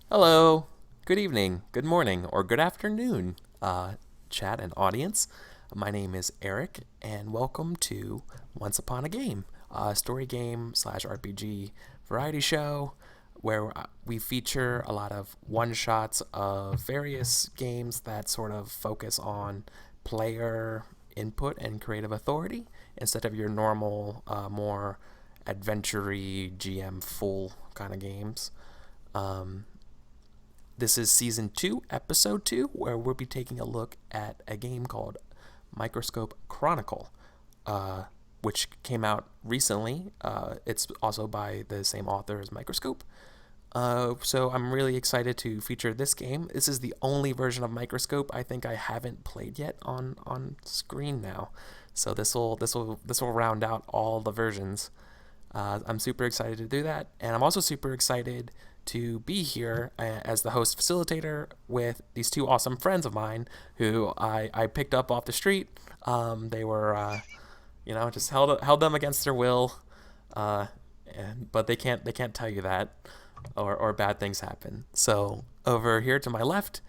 Hello, good evening, good morning, or good afternoon, chat and audience. My name is Eric, and welcome to Once Upon a Game, a story game slash RPG variety show where we feature a lot of one shots of various games that sort of focus on player input and creative authority instead of your normal, more adventure-y GM full kind of games. Um, this is season 2, episode 2, where we'll be taking a look at a game called Microscope Chronicle, uh, which came out recently. It's also by the same author as Microscope. So I'm really excited to feature this game. This is the only version of Microscope I think I haven't played yet on screen now. So this will round out all the versions. I'm super excited to do that, and I'm also super excited to be here as the host facilitator with these two awesome friends of mine who I picked up off the street. They were, just held them against their will, uh, but they can't tell you that, or bad things happen. So over here to my left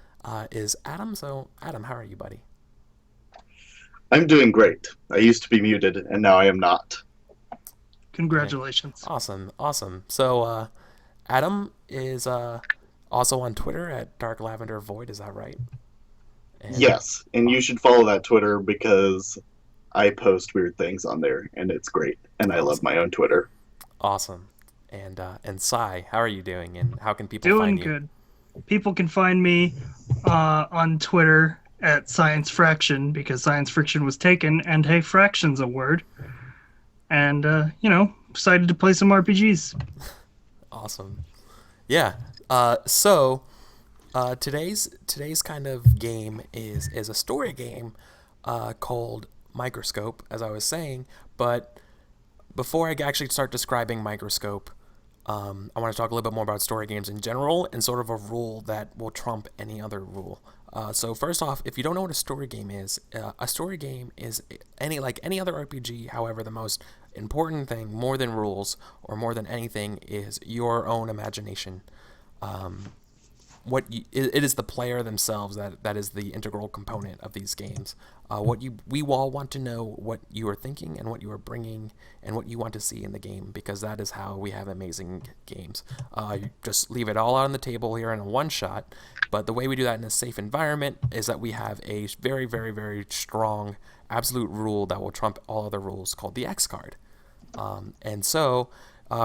is Adam. So Adam, how are you, buddy? I'm doing great. I used to be muted, and now I am not. Okay, Congratulations. awesome, awesome. So Adam is also on Twitter at Dark Lavender Void. Is that right? And Yes, and you should follow that Twitter because I post weird things on there, and it's great. And I love awesome, my own Twitter. awesome. And Sai, how are you doing? And how can people Doing find you? good. People can find me on Twitter at Science Fraction because Science Friction was taken, and hey, fraction's a word. And, excited to play some RPGs. Awesome. Yeah. Today's kind of game is a story game called Microscope, as I was saying. But before I actually start describing Microscope, I want to talk a little bit more about story games in general and sort of a rule that will trump any other rule. So first off, if you don't know what a story game is any other RPG. However, the most important thing, more than rules or more than anything, is your own imagination. Um, it is the player themselves that is the integral component of these games. We all want to know what you are thinking and what you are bringing and what you want to see in the game, because that is how we have amazing games. You just leave it all out on the table here in a one shot, but the way we do that in a safe environment is that we have a very, very, very strong absolute rule that will trump all other rules called the X card.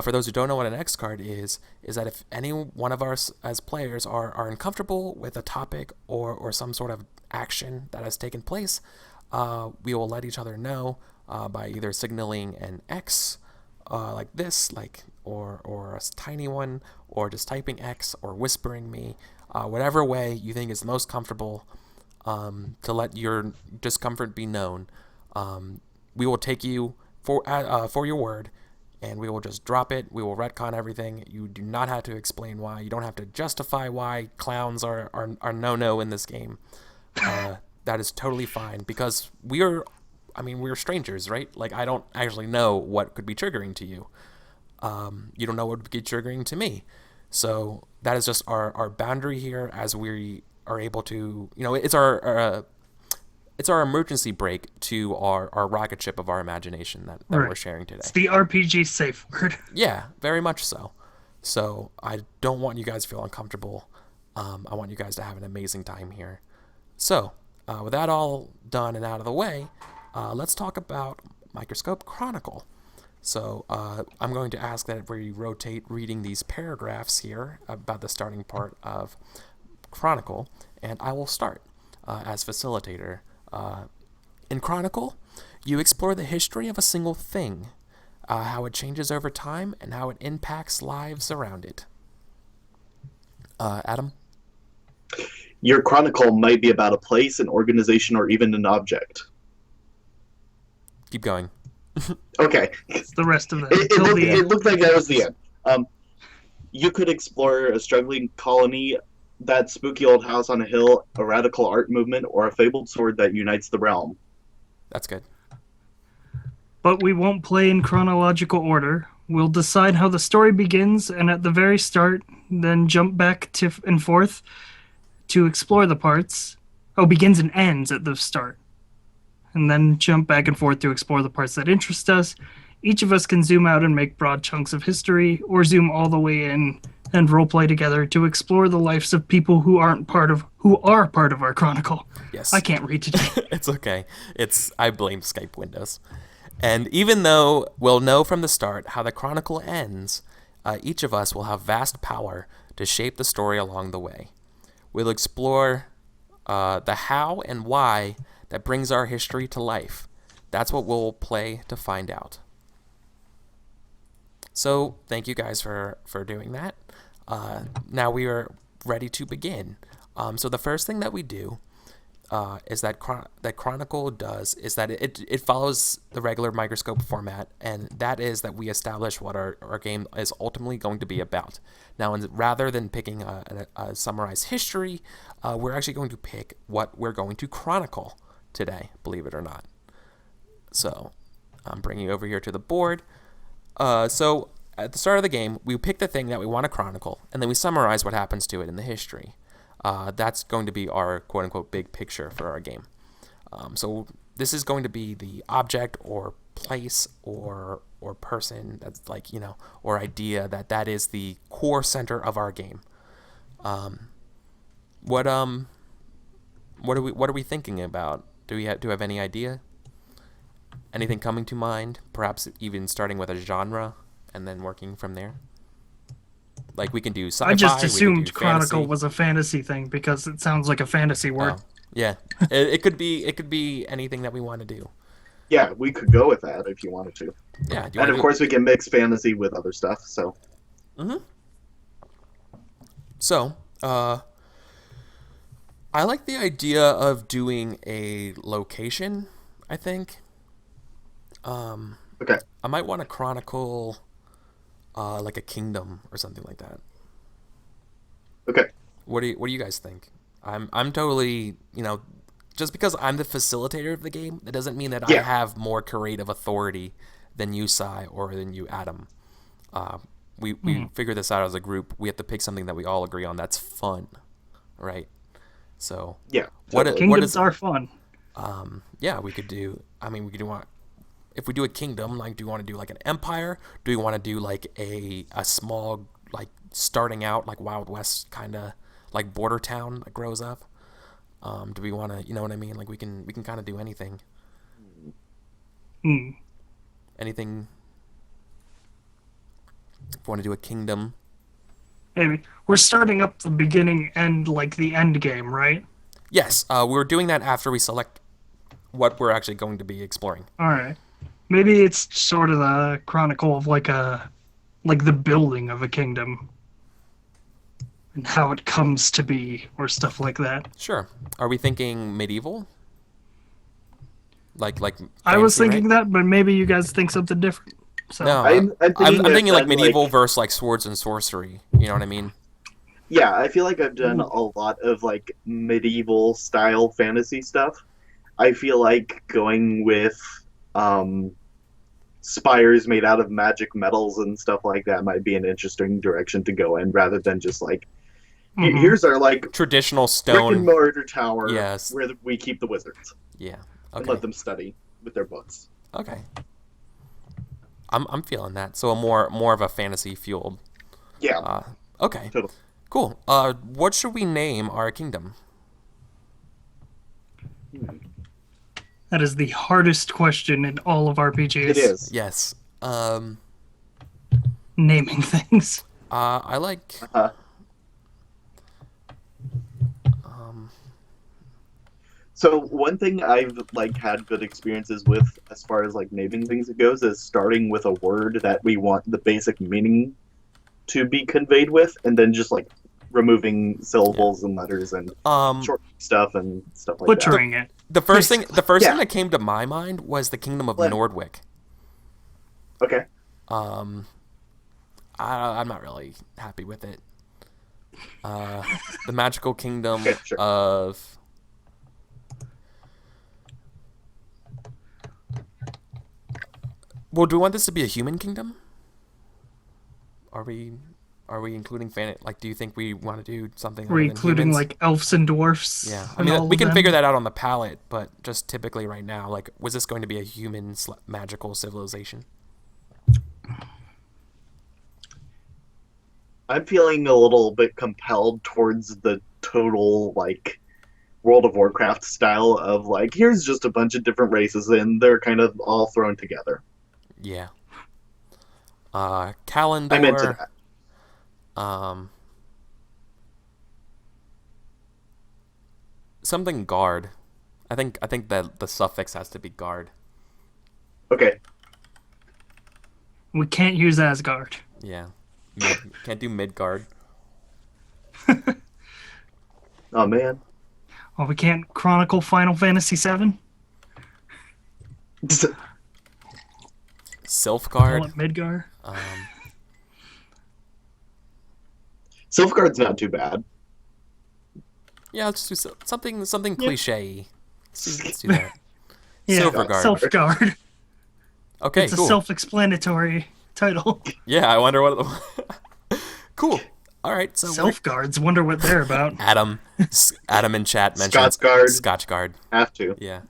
For those who don't know what an X card is that if any one of us as players are uncomfortable with a topic or some sort of action that has taken place, we will let each other know by either signaling an X like this, or a tiny one, or just typing X or whispering me, whatever way you think is most comfortable to let your discomfort be known. We will take you for your word, and we will just drop it. We will retcon everything. You do not have to explain why. You don't have to justify why clowns are no in this game. That is totally fine because we're strangers, right? Like, I don't actually know what could be triggering to you. You don't know what would be triggering to me. So that is just our boundary here as we are able to, it's our emergency brake to our rocket ship of our imagination that we're Right. sharing today. It's the RPG safe word. Yeah, very much so. So I don't want you guys to feel uncomfortable. I want you guys to have an amazing time here. So, with that all done and out of the way, let's talk about Microscope Chronicle. So, I'm going to ask that we rotate reading these paragraphs here about the starting part of Chronicle, and I will start as facilitator. Uh, in Chronicle, you explore the history of a single thing, how it changes over time, and how it impacts lives around it. Adam, Your chronicle might be about a place, an organization, or even an object. keep going. Okay, It's the rest of that. it, it, Till looked, the Yeah. it end. looked like that was the end. Um, you could explore a struggling colony, that spooky old house on a hill, a radical art movement, or a fabled sword that unites the realm. That's good. But we won't play in chronological order. We'll decide how the story begins, and at the very start, then jump back to and forth to explore the parts. Oh, begins and ends at the start. And then jump back and forth to explore the parts that interest us. Each of us can zoom out and make broad chunks of history, or zoom all the way in and roleplay together to explore the lives of people who are part of our chronicle. Yes. I can't read today. It's okay. I blame Skype Windows. And even though we'll know from the start how the Chronicle ends, each of us will have vast power to shape the story along the way. We'll explore the how and why that brings our history to life. That's what we'll play to find out. So thank you guys for doing that. Now we are ready to begin. So the first thing that we do is that Chronicle does is that it follows the regular Microscope format, and that is that we establish what our game is ultimately going to be about. Now, rather than picking a summarized history, we're actually going to pick what we're going to chronicle today, believe it or not. So I'm bringing you over here to the board. So at the start of the game, we pick the thing that we want to chronicle, and then we summarize what happens to it in the history. That's going to be our quote-unquote big picture for our game. So this is going to be the object or place or person that's like, or idea that is the core center of our game. What are we thinking about? Do we have any idea? Anything coming to mind? Perhaps even starting with a genre and then working from there? Like we can do sci-fi. I just assumed Chronicle was a fantasy thing because it sounds like a fantasy word. Oh, yeah. it could be anything that we want to do. Yeah, we could go with that if you wanted to. Yeah. And of course we can mix fantasy with other stuff, so. Mm-hmm. So, I like the idea of doing a location, I think. Okay. I might want to chronicle like a kingdom or something like that. Okay. What do you guys think? I'm totally, just because I'm the facilitator of the game, that doesn't mean that I have more creative authority than you, Sai, or than you, Adam. We figure this out as a group. We have to pick something that we all agree on that's fun, right? So yeah, totally. Kingdoms are fun. Yeah, we could do. I mean, we could do. If we do a kingdom, like, do we want to do like an empire? Do we want to do like a small, like, starting out like Wild West kind of like border town that grows up? Do we want to, you know what I mean? Like we can kind of do anything. Anything. If we want to do a kingdom. Maybe we're starting up the beginning and like the end game, right? Yes, we're doing that after we select what we're actually going to be exploring. All right. Maybe it's sort of the chronicle of like the building of a kingdom and how it comes to be or stuff like that. Sure. Are we thinking medieval? Like fantasy, I was thinking right? that, but maybe you guys think something different. So No, I'm thinking like medieval like, versus like swords and sorcery. You know what I mean? Yeah, I feel like I've done a lot of like medieval style fantasy stuff. I feel like going with spires made out of magic metals and stuff like that might be an interesting direction to go in, rather than just like here's our like traditional brick stone and mortar tower Yes. where we keep the wizards Yeah. and Okay. let them study with their books. Okay. I'm feeling that. So a more of a fantasy fueled. Yeah. Okay. Totally. Cool. What should we name our kingdom? that is the hardest question in all of RPGs. It is. Yes. Naming things. I like. So one thing I've like had good experiences with as far as like naming things goes is starting with a word that we want the basic meaning to be conveyed with, and then just like removing syllables and letters and short stuff and stuff like Butchering that. it. The first thing Yeah. that came to my mind was the Kingdom of What? Nordwick. Okay. I'm not really happy with it. The magical kingdom Okay, sure. of. Well, do we want this to be a human kingdom? Are we? Are we including like, do you think we want to do something We're other than including humans? like elves and dwarfs. Yeah, I and mean, all we of can them. figure that out on the palette, but just typically right now, like, was this going to be a human magical civilization? I'm feeling a little bit compelled towards the total, like, World of Warcraft style of, like, here's just a bunch of different races, and they're kind of all thrown together. Yeah. I'm into Kalendor. that. Something guard. I think that the suffix has to be guard. Okay. We can't use Asgard. Yeah. Can't do Midgard. Oh, man. Well, we can't Chronicle Final Fantasy VII. Silfgard. Call it Midgar. Silfguard's not too bad. Yeah, let's do something cliche. Let's do that. Yeah, Silverguard. Selfguard. Okay, It's cool. a self-explanatory title. Yeah, I wonder what. Cool. All right, so Selfguards. Wonder what they're about. Adam in chat mentioned Scotchguard. Scotchguard. Have to. Yeah.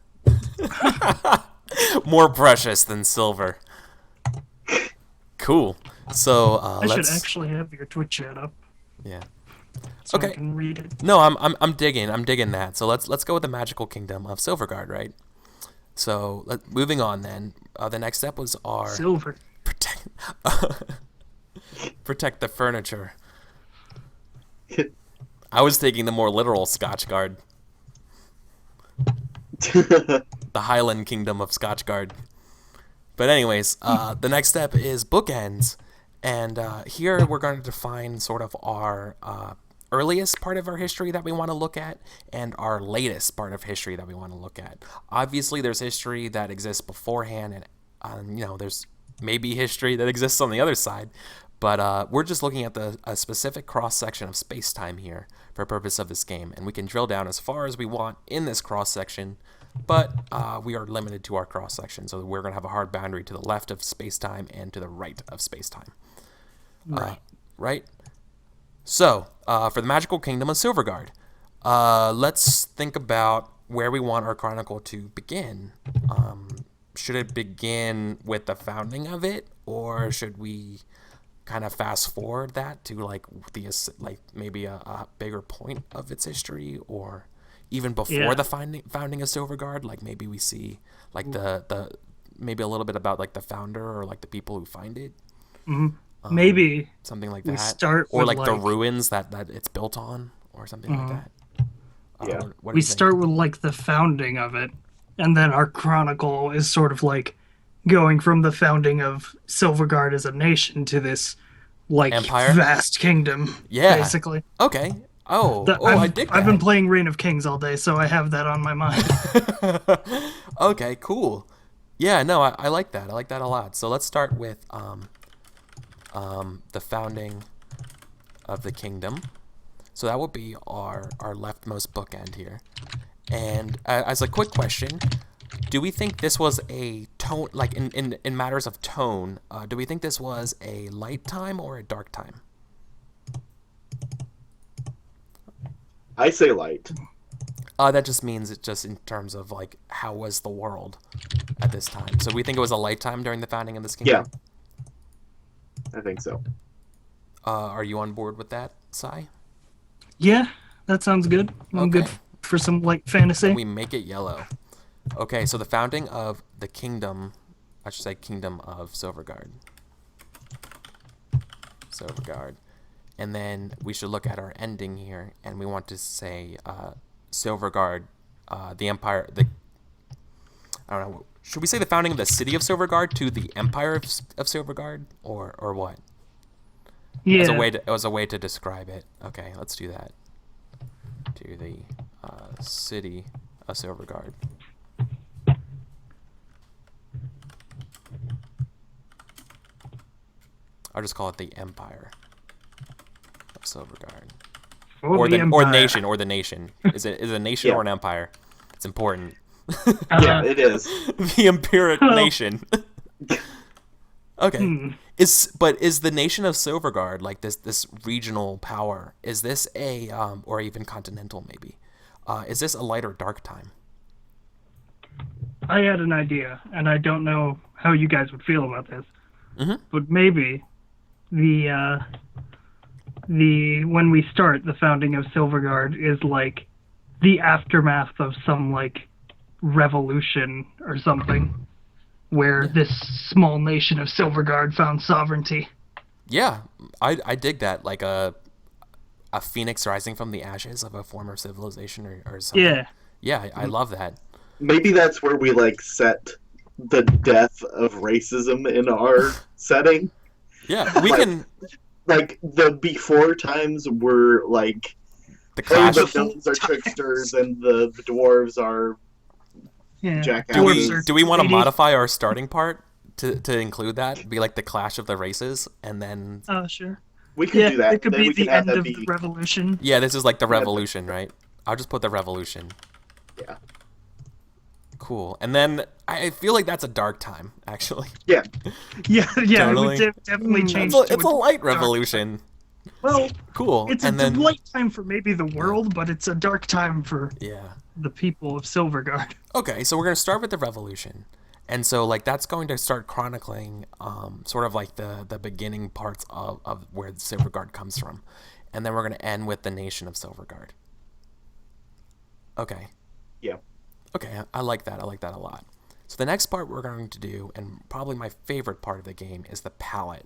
More precious than silver. Cool. So I let's. should actually have your Twitch chat up Yeah. so Okay. I can read it. No, I'm digging that. So let's go with the magical kingdom of Silverguard, right? So moving on then. The next step was our Silver. protect the furniture. I was taking the more literal Scotchguard, the Highland Kingdom of Scotchguard. But anyways, the next step is bookends, and here we're going to define sort of our earliest part of our history that we want to look at and our latest part of history that we want to look at. Obviously, there's history that exists beforehand, and there's maybe history that exists on the other side. But we're just looking at a specific cross-section of space-time here for purpose of this game. And we can drill down as far as we want in this cross-section, but we are limited to our cross-section. So we're going to have a hard boundary to the left of space-time and to the right of space-time. Right? So, for the magical kingdom of Silverguard, let's think about where we want our chronicle to begin. Should it begin with the founding of it, or should we kind of fast forward that to maybe a bigger point of its history, or even before the founding of Silverguard? Like maybe we see like the maybe a little bit about like the founder or like the people who find it. Mm-hmm. Maybe something like we that, start or with like the ruins that it's built on, or something like that. Yeah. What do we you think? start with like the founding of it, and then our chronicle is sort of like going from the founding of Silverguard as a nation to this like Empire? vast kingdom. Yeah. Basically. Okay. I dig that. I've been playing Reign of Kings all day, so I have that on my mind. Okay, cool. Yeah, no, I like that. I like that a lot. So let's start with the founding of the kingdom. So that will be our leftmost bookend here. And as a quick question, do we think this was a tone, like in matters of tone, do we think this was a light time or a dark time? I say light. That just means it just in terms of like how was the world at this time. So we think it was a light time during the founding of this kingdom? Yeah. I think so. Are you on board with that, Sai? Yeah, that sounds good. I'm good for some light fantasy. We make it yellow. Okay, so the founding of the kingdom, I should say kingdom of Silverguard. And then we should look at our ending here, and we want to say Silverguard, the empire, I don't know, should we say the founding of the city of Silverguard to the empire of Silverguard, or what? Yeah. As a way to describe it. Okay, let's do that. To the city of Silverguard. I'll just call it the Empire of Silverguard. Or the nation. Is it a nation or an empire? It's important. Yeah, it is. The Empiric Nation. Okay. Is the nation of Silverguard, like this regional power, is this a or even continental maybe? Is this a light or dark time? I had an idea, and I don't know how you guys would feel about this, but maybe the when we start the founding of Silverguard is like the aftermath of some like revolution or something, where this small nation of Silverguard found sovereignty. Yeah, I dig that. Like a phoenix rising from the ashes of a former civilization or something. Yeah. Yeah, I love that. Maybe that's where we like set the death of racism in our setting. Yeah, we Like- can. Like the before times were like The oh, clash. the gnomes are tricksters and the dwarves are Yeah. jackasses. Do we want to Lady. modify our starting part to include that? Be like the clash of the races, and then Oh, sure. We could Yeah, do that. it could Then be we can the have end that of be the revolution. yeah, this is like the revolution, right? I'll just put the revolution. yeah. Cool. And then I feel like that's a dark time, actually. Yeah. Yeah, yeah, Totally. it would definitely change. It's a light revolution. Well, Cool. it's and a then light time for maybe the world, but it's a dark time for yeah. the people of Silverguard. Okay, so we're gonna start with the revolution, and so like that's going to start chronicling, sort of like the beginning parts of where Silverguard comes from, and then we're gonna end with the nation of Silverguard. Okay. Yeah. Okay, I like that. I like that a lot. So the next part we're going to do, and probably my favorite part of the game, is the palette.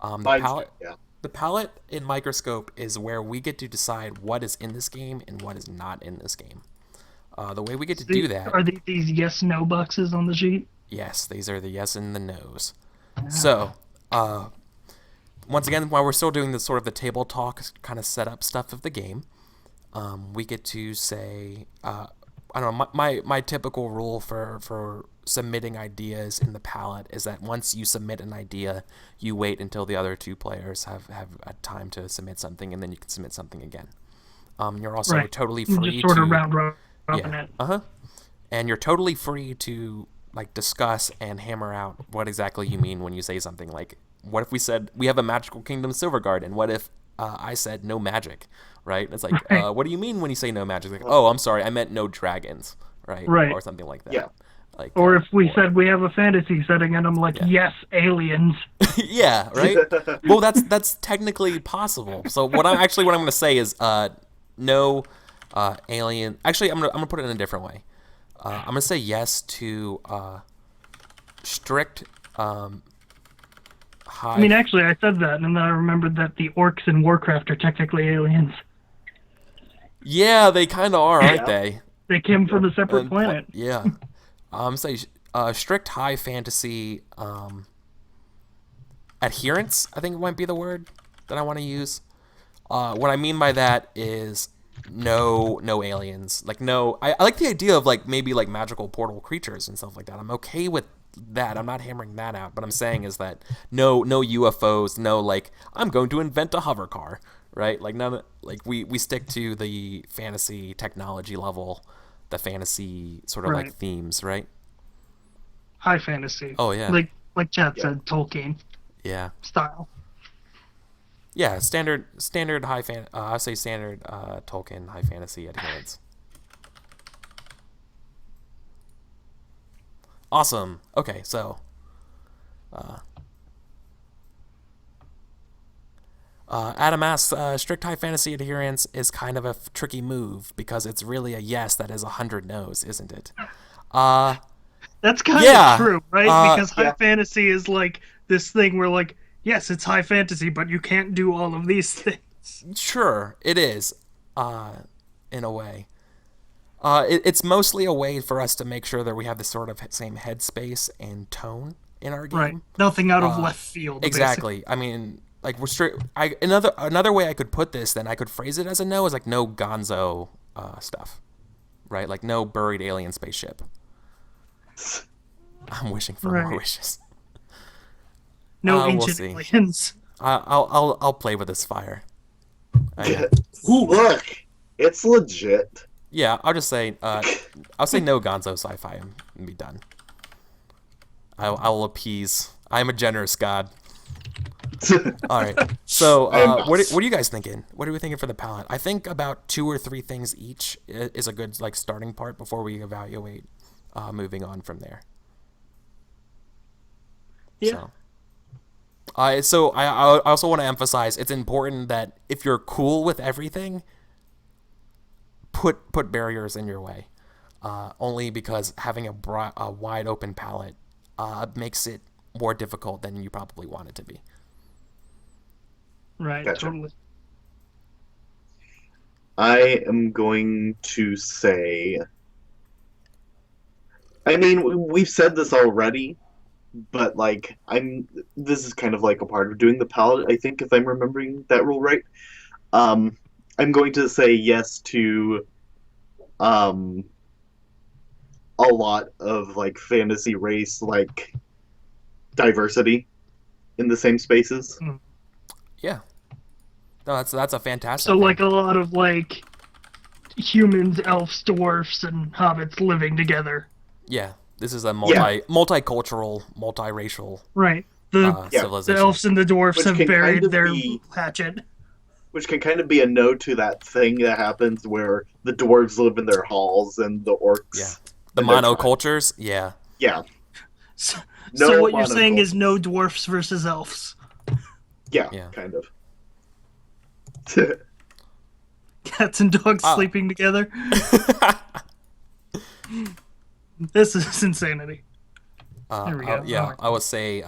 Yeah. The palette in Microscope is where we get to decide what is in this game and what is not in this game. The way we get to do that... Are these yes/no boxes on the sheet? Yes, these are the yes and the no's. So, once again, while we're still doing the sort of the table talk kind of setup stuff of the game, we get to say... I don't know, my typical rule for submitting ideas in the palette is that once you submit an idea, you wait until the other two players have a time to submit something, and then you can submit something again. You're also totally free just sort to... of round robin it. And you're totally free to like discuss and hammer out what exactly you mean when you say something. Like, what if we said we have a magical kingdom, Silverguard, and what if I said no magic, right? It's like, what do you mean when you say no magic? Like, oh, I'm sorry, I meant no dragons, right? Right. Or something like that. Yeah. Like, Or if we said we have a fantasy setting and I'm like, yes, aliens. yeah, right. Well, that's technically possible. So what I'm going to say is no alien. Actually, I'm gonna put it in a different way. I'm gonna say yes to strict high. I mean, actually, I said that, and then I remembered that the orcs in Warcraft are technically aliens. Yeah, they kind of are, aren't they? They came from a separate planet. Yeah. Say strict high fantasy adherence, I think might be the word that I want to use. What I mean by that is no aliens. Like no, I like the idea of like maybe like magical portal creatures and stuff like that. I'm okay with that. I'm not hammering that out. But I'm saying is that no UFOs, no like I'm going to invent a hover car, right? Like none. Like we stick to the fantasy technology level, the fantasy sort of like themes, right? High fantasy. Oh yeah. Like Chad said, Tolkien Yeah. style. Yeah, standard high fan. I say standard Tolkien high fantasy adherence. Awesome. Okay, so Adam asks, strict high fantasy adherence is kind of a tricky move because it's really a yes that is 100 no's, isn't it? That's kind of true, right? Because high fantasy is like this thing where like, yes, it's high fantasy, but you can't do all of these things. Sure, it is, in a way. It's mostly a way for us to make sure that we have the sort of same headspace and tone in our game. Right. Nothing out of left field. Exactly. Basically. I mean, like we're straight. Another way I could put this, then I could phrase it as a no, is like no Gonzo stuff, right? Like no buried alien spaceship. I'm wishing for more wishes. No ancient aliens. I'll play with this fire. Look, it's legit. Yeah, I'll just say I'll say no Gonzo sci-fi and be done. I will appease I'm a generous god. All right. So, what are you guys thinking? What are we thinking for the palette? I think about 2 or 3 things each is a good like starting part before we evaluate moving on from there. Yeah. So I also want to emphasize it's important that if you're cool with everything, put barriers in your way. Only because having a wide open palette makes it more difficult than you probably want it to be. Right, Gotcha. totally. I am going to say, I mean, we've said this already, but like this is kind of like a part of doing the palette, I think, if I'm remembering that rule right. I'm going to say yes to a lot of like fantasy race like diversity in the same spaces. Yeah. No, that's a fantastic So thing. like a lot of like humans, elves, dwarfs, and hobbits living together. Yeah. This is a multicultural, multiracial Right. The civilization. elves and the dwarfs Which have can buried kind of their be- hatchet. Which can kind of be a nod to that thing that happens where the dwarves live in their halls and the orcs. The in their monocultures. Yeah. Yeah. So, No so what you're saying is monocultures. no dwarfs versus elves. Yeah, Yeah. kind of. Cats and dogs sleeping together. This is insanity. There we go. Yeah, Alright. I would say.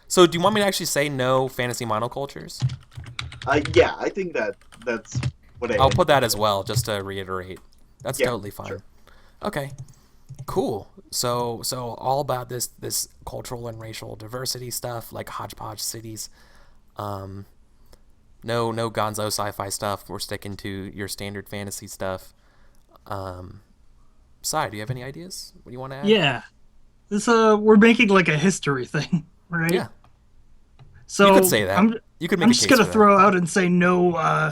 So, do you want me to actually say no fantasy monocultures? Yeah, I think that's what I I'll put that as well, just to reiterate. That's Yeah, totally fine. sure. Okay, cool. So all about this cultural and racial diversity stuff, like hodgepodge cities. No gonzo sci-fi stuff. We're sticking to your standard fantasy stuff. Sai, do you have any ideas? What do you want to add? Yeah. This we're making like a history thing, right? Yeah. So You could say that. You could make I'm a just case gonna for throw out and say no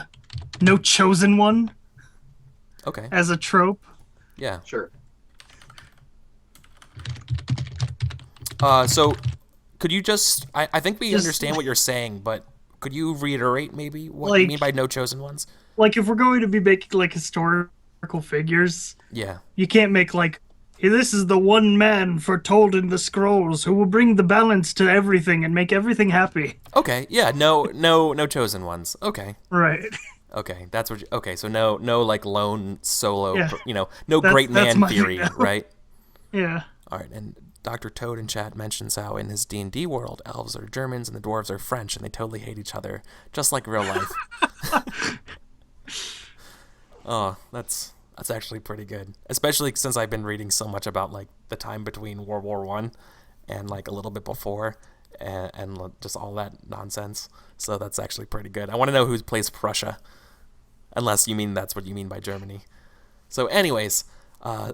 chosen one that. Okay. as a trope. Yeah. Sure. So could you just I think we Just- understand what you're saying, but could you reiterate maybe what you mean by no chosen ones? Like if we're going to be making like historical figures, Yeah. you can't make like, "Hey, this is the one man foretold in the scrolls who will bring the balance to everything and make everything happy." Okay. Yeah. No chosen ones. Okay. Right. Okay. That's what. Okay. So no like lone solo. Yeah. No great that's man my theory, no. right? Yeah. All right. And Dr. Toad in chat mentions how in his D&D world, elves are Germans and the dwarves are French, and they totally hate each other, just like real life. Oh, that's actually pretty good, especially since I've been reading so much about like the time between World War I and like a little bit before, and just all that nonsense. So that's actually pretty good. I want to know who plays Prussia, unless you mean that's what you mean by Germany. So, anyways,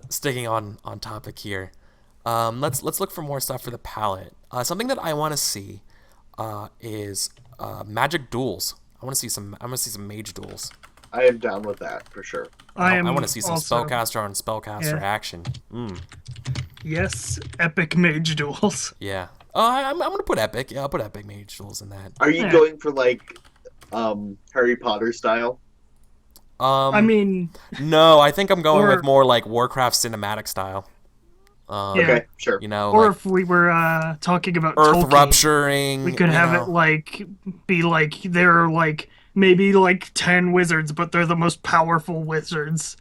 sticking on topic here, let's look for more stuff for the palette. Something that I want to see is magic duels. I want to see some mage duels. I am down with that for sure. I want to see some also- spellcaster on spellcaster Yeah. action. Yes, epic mage duels. Yeah. I'm gonna put epic. Yeah, I'll put epic mage duels in that. Are you Yeah. going for like Harry Potter style? I mean, No, I think I'm going Or- with more like Warcraft cinematic style. yeah. Okay, sure. You know, Or like if we were talking about earth Tolkien, rupturing. we could you have know. it like be like there are like maybe like 10 wizards, but they're the most powerful wizards,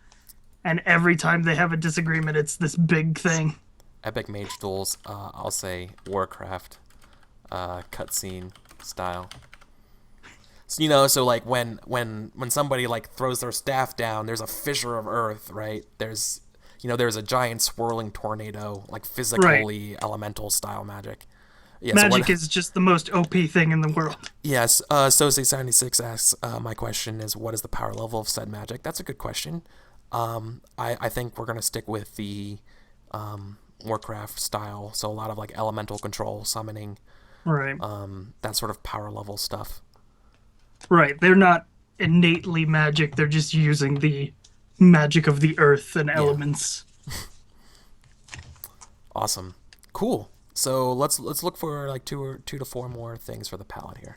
and every time they have a disagreement, it's this big thing. Epic mage duels. I'll say Warcraft, cutscene style. So, so like when somebody like throws their staff down, there's a fissure of earth, right? There's a giant swirling tornado, like physically elemental style magic. Yeah, Magic is just the most OP thing in the world. Yes. Sosi76 asks, my question is, what is the power level of said magic? That's a good question. I think we're gonna stick with the Warcraft style, so a lot of like elemental control, summoning, Right. that sort of power level stuff. Right. They're not innately magic. They're just using the magic of the earth and elements. Awesome. Cool. So let's look for like two to four more things for the palette here.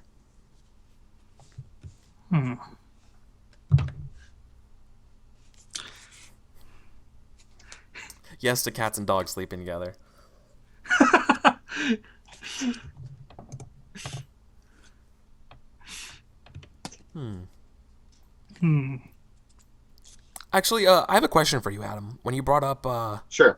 Yes to cats and dogs sleeping together. Actually, I have a question for you, Adam. When you brought up Sure.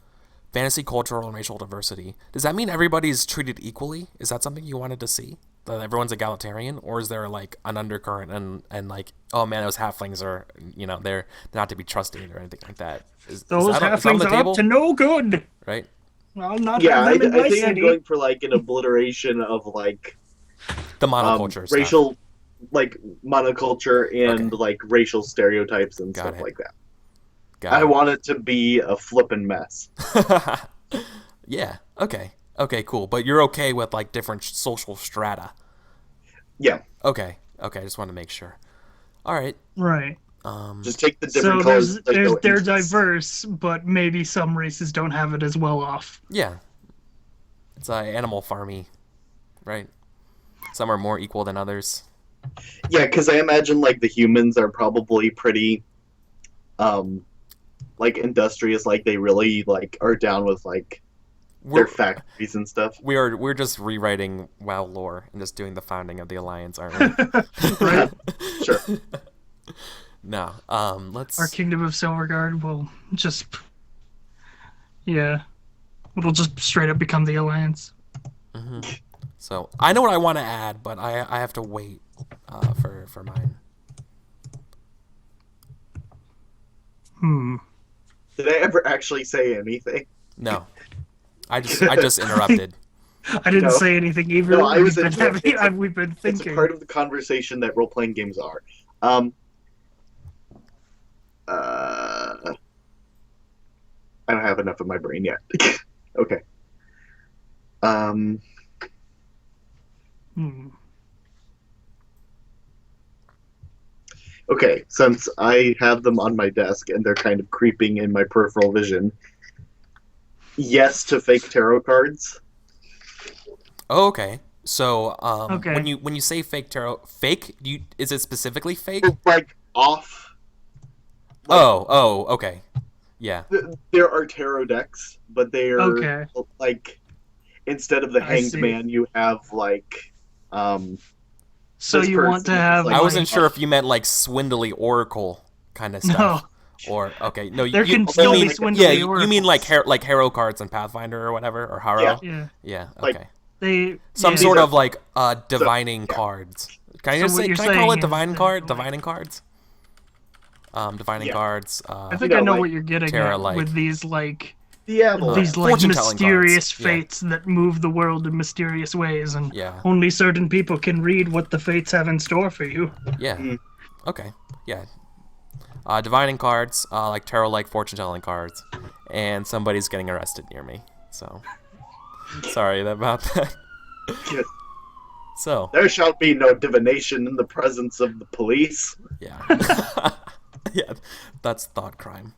fantasy, cultural, and racial diversity, does that mean everybody's treated equally? Is that something you wanted to see? That everyone's egalitarian? Or is there like an undercurrent and like, oh man, those halflings are, they're not to be trusted or anything like that? Those is that on halflings the are table? up to no good. Right? I'll not Yeah, have I them in my think I'm city. going for like an obliteration of like The monoculture stuff. racial, like monoculture and Okay. like racial stereotypes and Got stuff it. like that. Got I it. want it to be a flippin' mess. Yeah. Okay. Okay, cool. But you're okay with like different social strata. Yeah, Okay. Okay, I just wanted to make sure. All right. Right. just take the So different colors. they're diverse, but maybe some races don't have it as well off. Yeah. It's animal farmy, right? Some are more equal than others. Yeah, because I imagine like the humans are probably pretty, like industrious. Like they really like are down with like their We're factories and stuff. we're just rewriting WoW lore and just doing the founding of the Alliance, aren't we? Right? Sure. No. Let's. Our Kingdom of Silverguard will just... Yeah. It'll just straight up become the Alliance. So I know what I want to add, but I have to wait for mine. Did I ever actually say anything? No. I just interrupted. I didn't No. say anything either. No, I was we've been, interrupting. we've been It's thinking. a part of the conversation that role-playing games are. I don't have enough in my brain yet. Okay. Okay, since I have them on my desk and they're kind of creeping in my peripheral vision, yes to fake tarot cards. Oh, okay. So Okay. when you say fake tarot, fake, is it specifically fake? Like off. Okay. Yeah. There are tarot decks, but they're Okay. like instead of the I see. Hanged Man, you have like So this you want to person is have... like- I wasn't like- sure if you meant like swindly oracle kind of stuff. Or okay, no, There you can still mean, be swindly yeah, you mean oracles. like hero cards and Pathfinder or whatever or Haro. Yeah. Yeah. Like- Okay. They... Some yeah. sort of like divining yeah. cards. Can I So just what say? you're Can I call saying it divine is card? that, like- Divining cards. Divining Yeah. cards. I think You I know, know like, what you're getting Terra, at like- with these like Diablo. these like fortune-telling mysterious cards. Yeah. fates that move the world in mysterious ways, and Yeah. only certain people can read what the fates have in store for you. Yeah. Mm. Okay. Yeah. Divining cards, like tarot, like fortune telling cards, and somebody's getting arrested near me. So sorry about that. Yes. So There shall be no divination in the presence of the police. yeah, yeah, that's thought crime.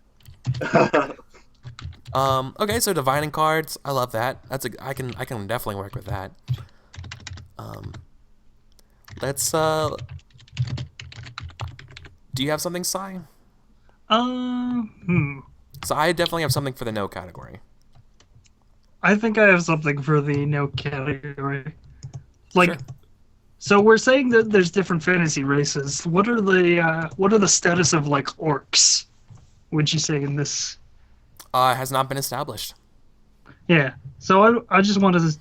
Okay, so divining cards, I love that. I can definitely work with that. Let's do you have something, Sai? So I definitely have something for the no category. I think I have something for the no category. Like, Sure. so we're saying that there's different fantasy races. What are the status of like orcs? Would you say in this? Has not been established. Yeah. So I just wanted to,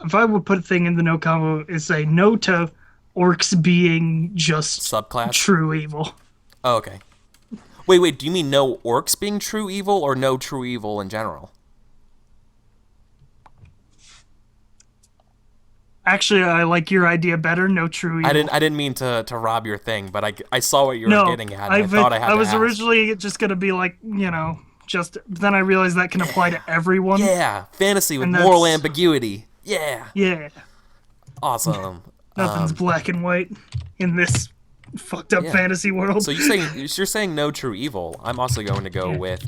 if I would put a thing in the no combo, is say no to orcs being just Subclass. true evil. Oh, okay. Wait. Do you mean no orcs being true evil, or no true evil in general? Actually, I like your idea better. No true evil. I didn't mean to rob your thing, but I saw what you were No, getting at. And I thought I had I to was ask. originally just gonna be like, just. But then I realized that can apply to everyone. Yeah, fantasy with And moral that's- ambiguity. Yeah, Yeah. awesome. Nothing's black and white in this fucked up Yeah. fantasy world. So you're saying no true evil. I'm also going to go with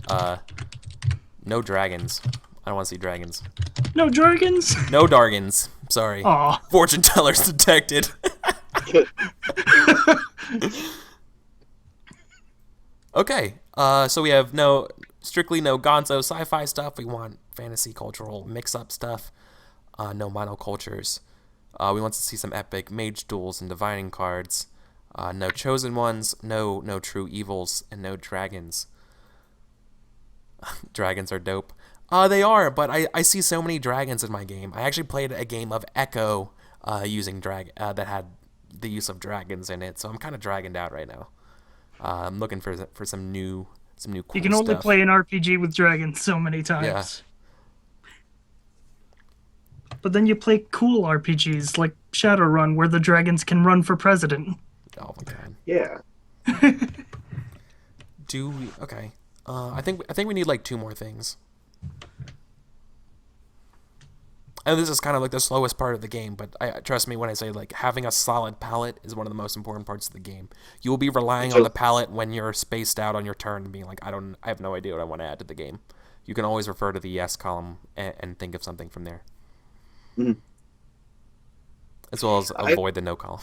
no dragons. I don't want to see dragons. No dragons? No Dargans. Sorry. Aw. Fortune tellers detected. Okay. So we have strictly no gonzo sci-fi stuff. We want fantasy cultural mix-up stuff. No monocultures. We want to see some epic mage duels and divining cards. No chosen ones. No true evils, and no dragons. Dragons are dope. They are, but I see so many dragons in my game. I actually played a game of Echo using that had the use of dragons in it, so I'm kind of dragoned out right now. I'm looking for some new cool stuff. You can only play an RPG with dragons so many times. Yeah. But then you play cool RPGs like Shadowrun, where the dragons can run for president. Oh my god. Yeah. Do we? Okay. I think we need like 2 more things. And this is kind of like the slowest part of the game, but trust me when I say like having a solid palette is one of the most important parts of the game. You will be relying on the palette when you're spaced out on your turn and being like, I have no idea what I want to add to the game. You can always refer to the yes column and think of something from there. Mm. As well as avoid the no column.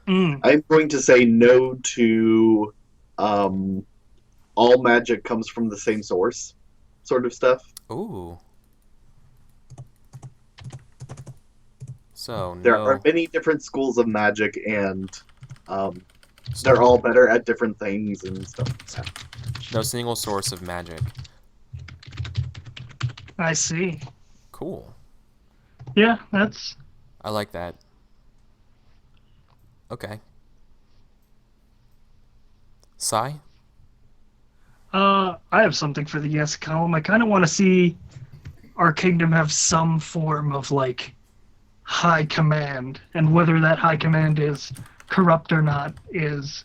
I'm going to say no to all magic comes from the same source sort of stuff. Ooh. So there are many different schools of magic, and they're all better at different things and stuff like that. No single source of magic. I see. Cool. Yeah, that's... I like that. Okay. Sai? I have something for the yes column. I kind of want to see our kingdom have some form of, like, high command, and whether that high command is corrupt or not is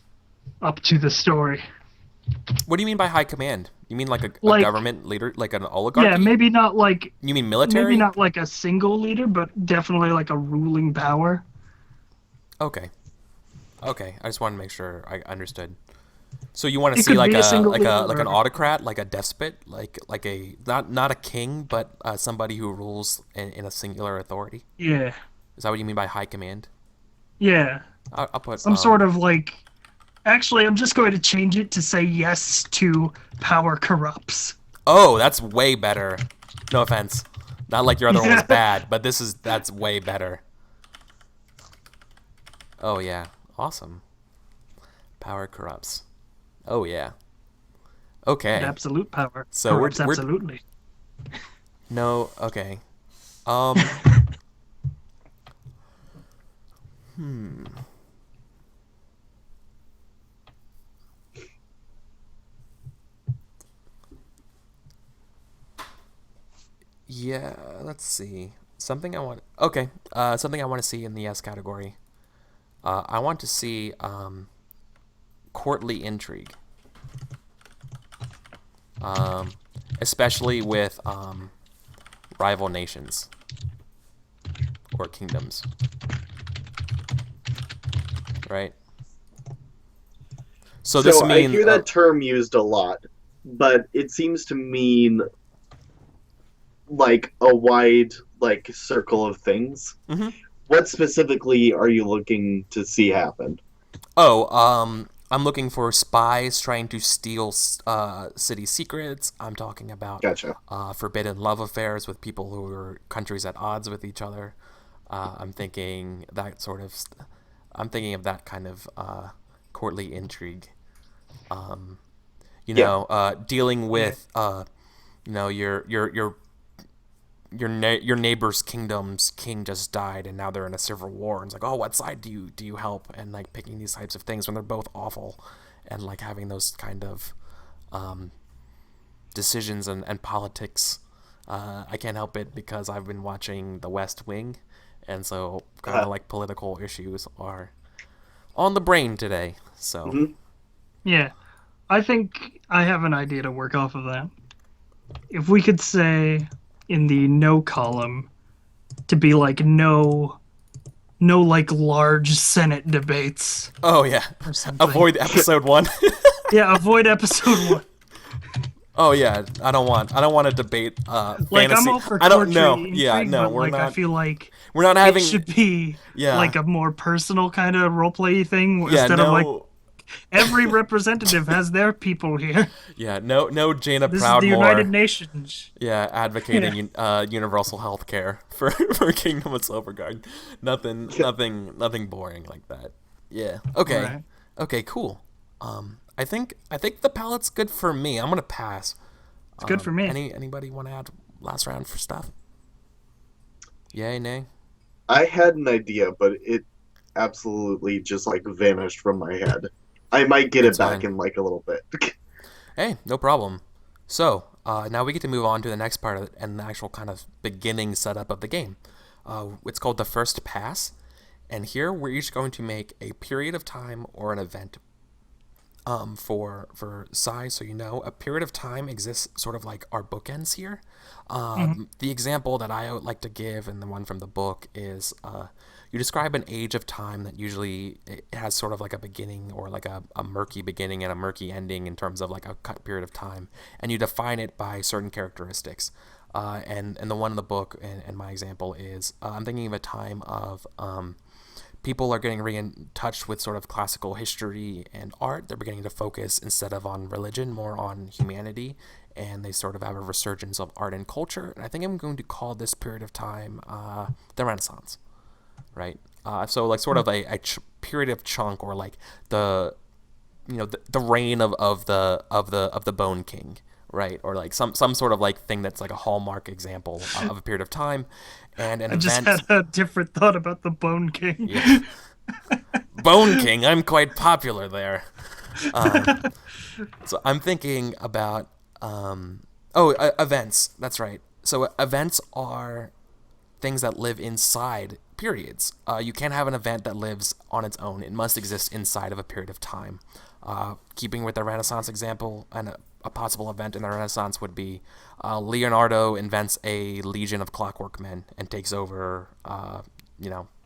up to the story. What do you mean by high command? You mean like a government leader, like an oligarchy? Yeah, maybe not like... You mean military? Maybe not like a single leader, but definitely like a ruling power. Okay. I just wanted to make sure I understood. So you want to see like an autocrat, like a despot, like a not a king, but somebody who rules in a singular authority? Yeah. Is that what you mean by high command? Yeah. I'll put some sort of like... Actually, I'm just going to change it to say yes to power corrupts. Oh, that's way better. No offense. Not like your other one was bad, but that's way better. Oh yeah. Awesome. Power corrupts. Oh yeah. Okay. And absolute power. So we're absolutely. No. Okay. Yeah. Let's see. Something I want. Okay. Something I want to see in the yes category. I want to see courtly intrigue. Especially with rival nations or kingdoms, right? So this means I hear that term used a lot, but it seems to mean like a wide circle of things. Mm-hmm. What specifically are you looking to see happen? Oh, I'm looking for spies trying to steal city secrets. I'm talking about Gotcha. Forbidden love affairs with people who are countries at odds with each other. I'm thinking that sort of. I'm thinking of that kind of courtly intrigue. Dealing with your neighbor's kingdom's king just died and now they're in a civil war, and it's like, oh, what side do you help, and like picking these types of things when they're both awful, and like having those kind of decisions and politics. I can't help it because I've been watching The West Wing, and so kind of like political issues are on the brain today. So Mm-hmm. Yeah, I think I have an idea to work off of that. If we could say in the no column to be like no like large Senate debates. Oh yeah. Avoid episode 1. Yeah, avoid episode 1. Oh yeah, I don't want to debate Like, I'm fantasy. all for I don't know. torture Yeah, intrigue, no, but we're like I not. feel like We're not it having. should be Yeah, like a more personal kind of roleplay thing yeah, instead of like no, every representative has their people here. yeah, no, Jaina This is the United Proudmore. Nations. Yeah, Yeah. advocating universal health care for for Kingdom of Silverguard. Nothing boring like that. Yeah. Okay. Right. Okay. Cool. I think the palette's good for me. I'm gonna pass. It's good for me. Anybody want to add last round for stuff? Yay, nay. I had an idea, but it absolutely just like vanished from my head. I might get That's it back fine. in like a little bit. Hey, no problem. So now we get to move on to the next part of it and the actual kind of beginning setup of the game. It's called the first pass, and here we're each going to make a period of time or an event. For size, so you know, a period of time exists sort of like our bookends here. The example that I would like to give, and the one from the book, is you describe an age of time that usually it has sort of like a beginning or like a murky beginning and a murky ending in terms of like a cut period of time, and you define it by certain characteristics. And the one in the book and my example is I'm thinking of a time of people are getting in touch with sort of classical history and art. They're beginning to focus instead of on religion, more on humanity, and they sort of have a resurgence of art and culture. And I think I'm going to call this period of time the Renaissance, right? So like sort of a period of chunk, or like the the reign of the Bone King, right? Or like some sort of like thing that's like a hallmark example of a period of time, and an I just event. had a different thought about the Bone King. Yeah. Bone King, I'm quite popular there. So I'm thinking about events. That's right. So events are things that live inside periods. You can't have an event that lives on its own. It must exist inside of a period of time. Keeping with the Renaissance example, and a possible event in the Renaissance would be Leonardo invents a legion of clockwork men and takes over,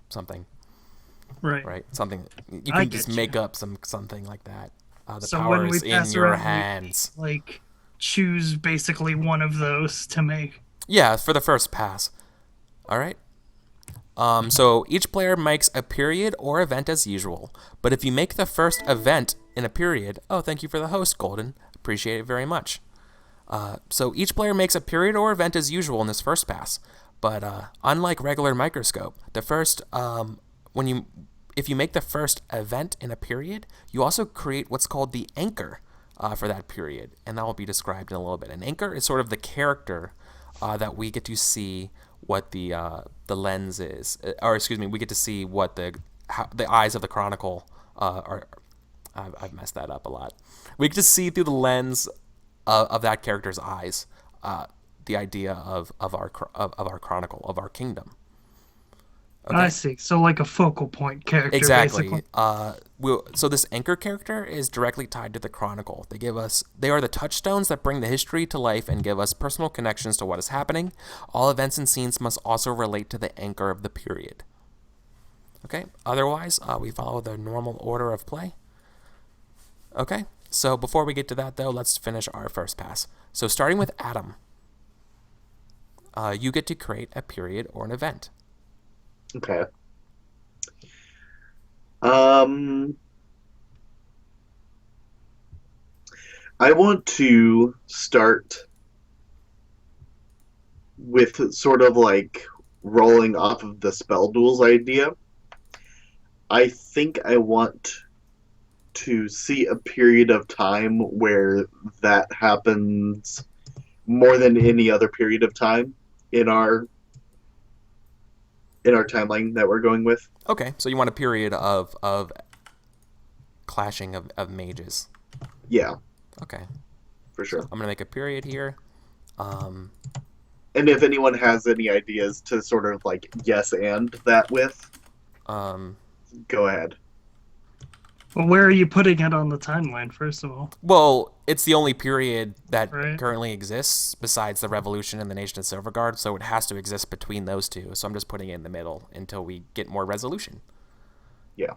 something. Right. Right? Something you I can just get make you. up something like that. The So power when we is in pass your around, hands. we like choose basically one of those to make. Yeah, for the first pass. All right. So each player makes a period or event as usual. But if you make the first event in a period, oh, thank you for the host, Golden. Appreciate it very much. So each player makes a period or event as usual in this first pass. But unlike regular Microscope, the first if you make the first event in a period, you also create what's called the anchor for that period, and that will be described in a little bit. An anchor is sort of the character that we get to see what the lens is, or excuse me, we get to see what the eyes of the Chronicle are. I've messed that up a lot. We get to see through the lens of that character's eyes the idea of our Chronicle, of our kingdom. Okay. I see. So like a focal point character, Exactly. basically. So this anchor character is directly tied to the Chronicle. They are the touchstones that bring the history to life and give us personal connections to what is happening. All events and scenes must also relate to the anchor of the period. Okay. Otherwise, we follow the normal order of play. Okay. So before we get to that, though, let's finish our first pass. So starting with Adam, you get to create a period or an event. Okay. I want to start with sort of like rolling off of the spell duels idea. I think I want to see a period of time where that happens more than any other period of time in our timeline that we're going with. Okay, so you want a period of clashing of mages. Yeah, Okay, for so sure. I'm gonna make a period here. And if anyone has any ideas to sort of like yes and that with, Um, go ahead. Well, where are you putting it on the timeline, first of all? well, it's the only period that Right. currently exists besides the Revolution and the Nation of Silverguard, so it has to exist between those two. So I'm just putting it in the middle until we get more resolution. Yeah.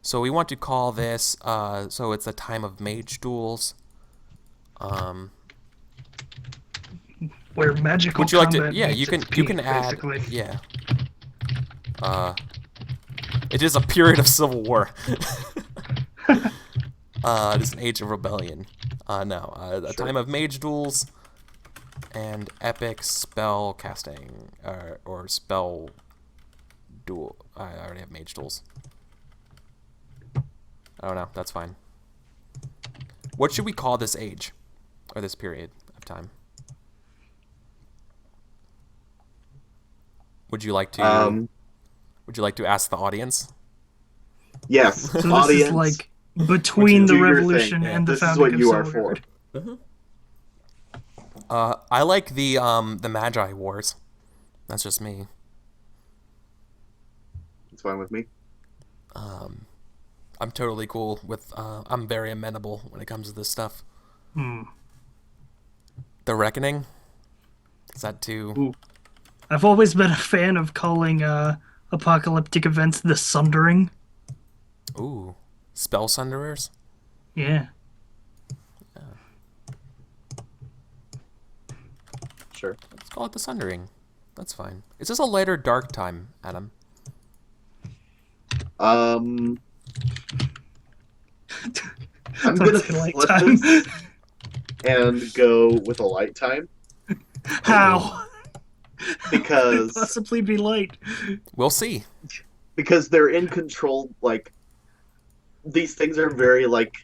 So we want to call this, so it's a time of mage duels. Where magical Would you like combat to? Yeah, meets you can. its You peak, can add. basically. Yeah. It is a period of civil war. It is an age of rebellion. No, a Sure. time of mage duels and epic spell casting or spell duel. I already have mage duels. Oh no, that's fine. What should we call this age or this period of time? Would you like to? Would you like to ask the audience? Yes, So this audience. is like between do the your revolution thing. and the This is founding what of you are for. Silverguard. I like the Magi Wars. That's just me. It's fine with me. I'm totally cool with. I'm very amenable when it comes to this stuff. The Reckoning. Is that too? Ooh. I've always been a fan of calling apocalyptic events the Sundering. Ooh, Spell Sunderers. Yeah. Sure. Let's call it the Sundering. That's fine. Is this a lighter dark time, Adam? I'm Let's gonna say light flip time. this and go with a light time How? because Possibly be light. We'll see. they're in control. Like these things are very like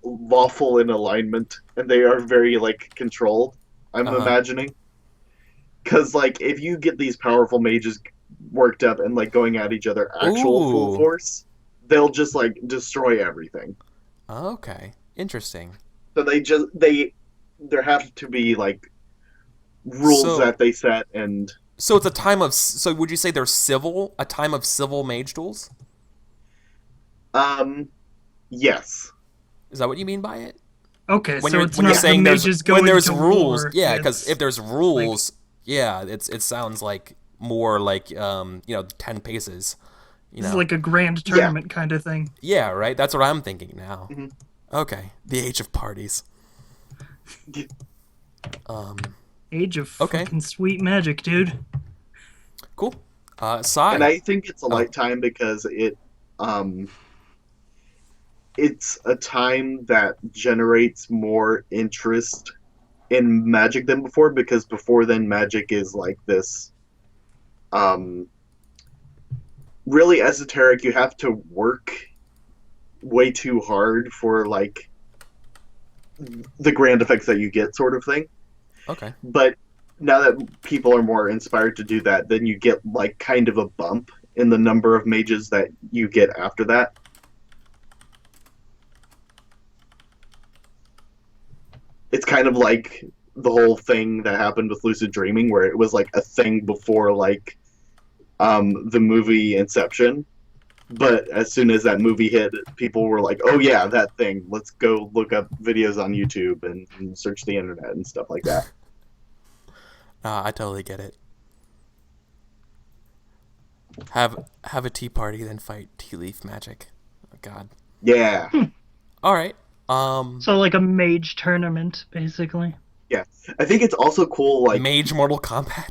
lawful in alignment, and they are very like controlled. I'm imagining because like if you get these powerful mages worked up and like going at each other actual full Ooh. force, they'll just like destroy everything. Okay, interesting. So there have to be like rules So- that they set, and So it's a time of. So would you say there's civil? A time of civil mage duels? yes. Is that what you mean by it? Okay, When so you're it's when not you're saying the there's mages when going there's to rules, war, yeah, because it's if there's rules, yeah, it sounds like more like 10 paces. You This is know, like a grand tournament kind of thing. yeah, right. That's what I'm thinking now. Mhm. Okay, the age of parties. Age of Okay. fucking sweet magic, dude. Cool. Sai. And I think it's a light time because it's a time that generates more interest in magic than before, because before then magic is like this really esoteric. You have to work way too hard for like the grand effects that you get, sort of thing. Okay. But now that people are more inspired to do that, then you get like kind of a bump in the number of mages that you get after that. It's kind of like the whole thing that happened with lucid dreaming, where it was like a thing before like the movie Inception. But as soon as that movie hit, people were like, oh yeah, that thing. Let's go look up videos on YouTube and search the internet and stuff like that. I totally get it. Have a tea party, then fight tea leaf magic. Oh, God. Yeah. All right. So like a mage tournament, basically. Yeah. I think it's also cool, like, Mage Mortal Kombat.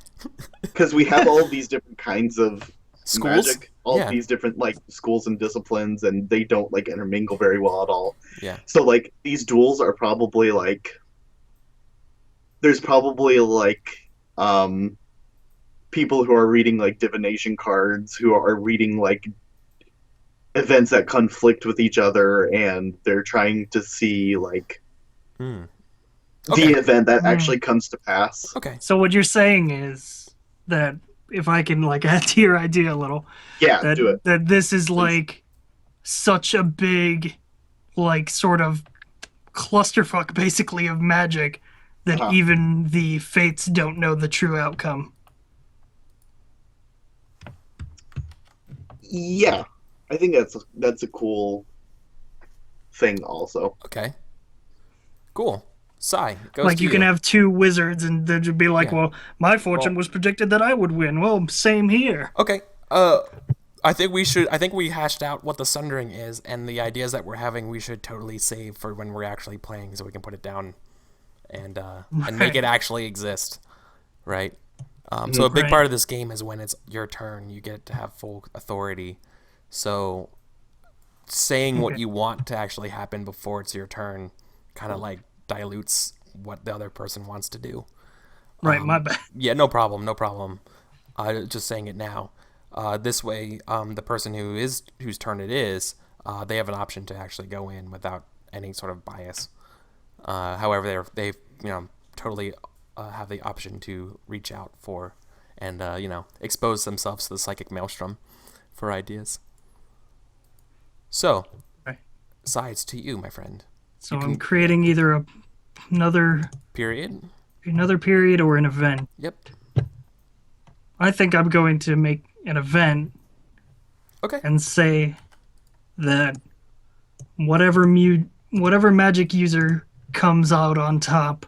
because we have all these different kinds of Schools? magic, all Yeah. these different like schools and disciplines, and they don't like intermingle very well at all. Yeah. So like these duels are probably like there's probably like people who are reading like divination cards, who are reading like events that conflict with each other, and they're trying to see like Hmm. the Okay. event that actually comes to pass. Okay. So what you're saying is that if I can like add to your idea a little, Yeah, that do it. that this is like such a big, like sort of clusterfuck basically of magic that Uh-huh. even the fates don't know the true outcome. Yeah, I think that's a cool thing also. Okay. Cool. Sai, goes Like to you can have two wizards and they'd be like, Yeah. well, my fortune was predicted that I would win. Well, same here. Okay. I think we hashed out what the Sundering is, and the ideas that we're having we should totally save for when we're actually playing, so we can put it down and make it actually exist, right? So a big Right. part of this game is when it's your turn, you get to have full authority. So saying what Okay. you want to actually happen before it's your turn kind of like dilutes what the other person wants to do. Right, my bad. Yeah, no problem, no problem. Just saying it now. This way, the person whose turn it is, they have an option to actually go in without any sort of bias. However, they totally have the option to reach out for and expose themselves to the psychic maelstrom for ideas. So, Right. sides to you, my friend. So You I'm can- creating either another Period. period or an event. Yep. I think I'm going to make an event Okay. and say that whatever magic user comes out on top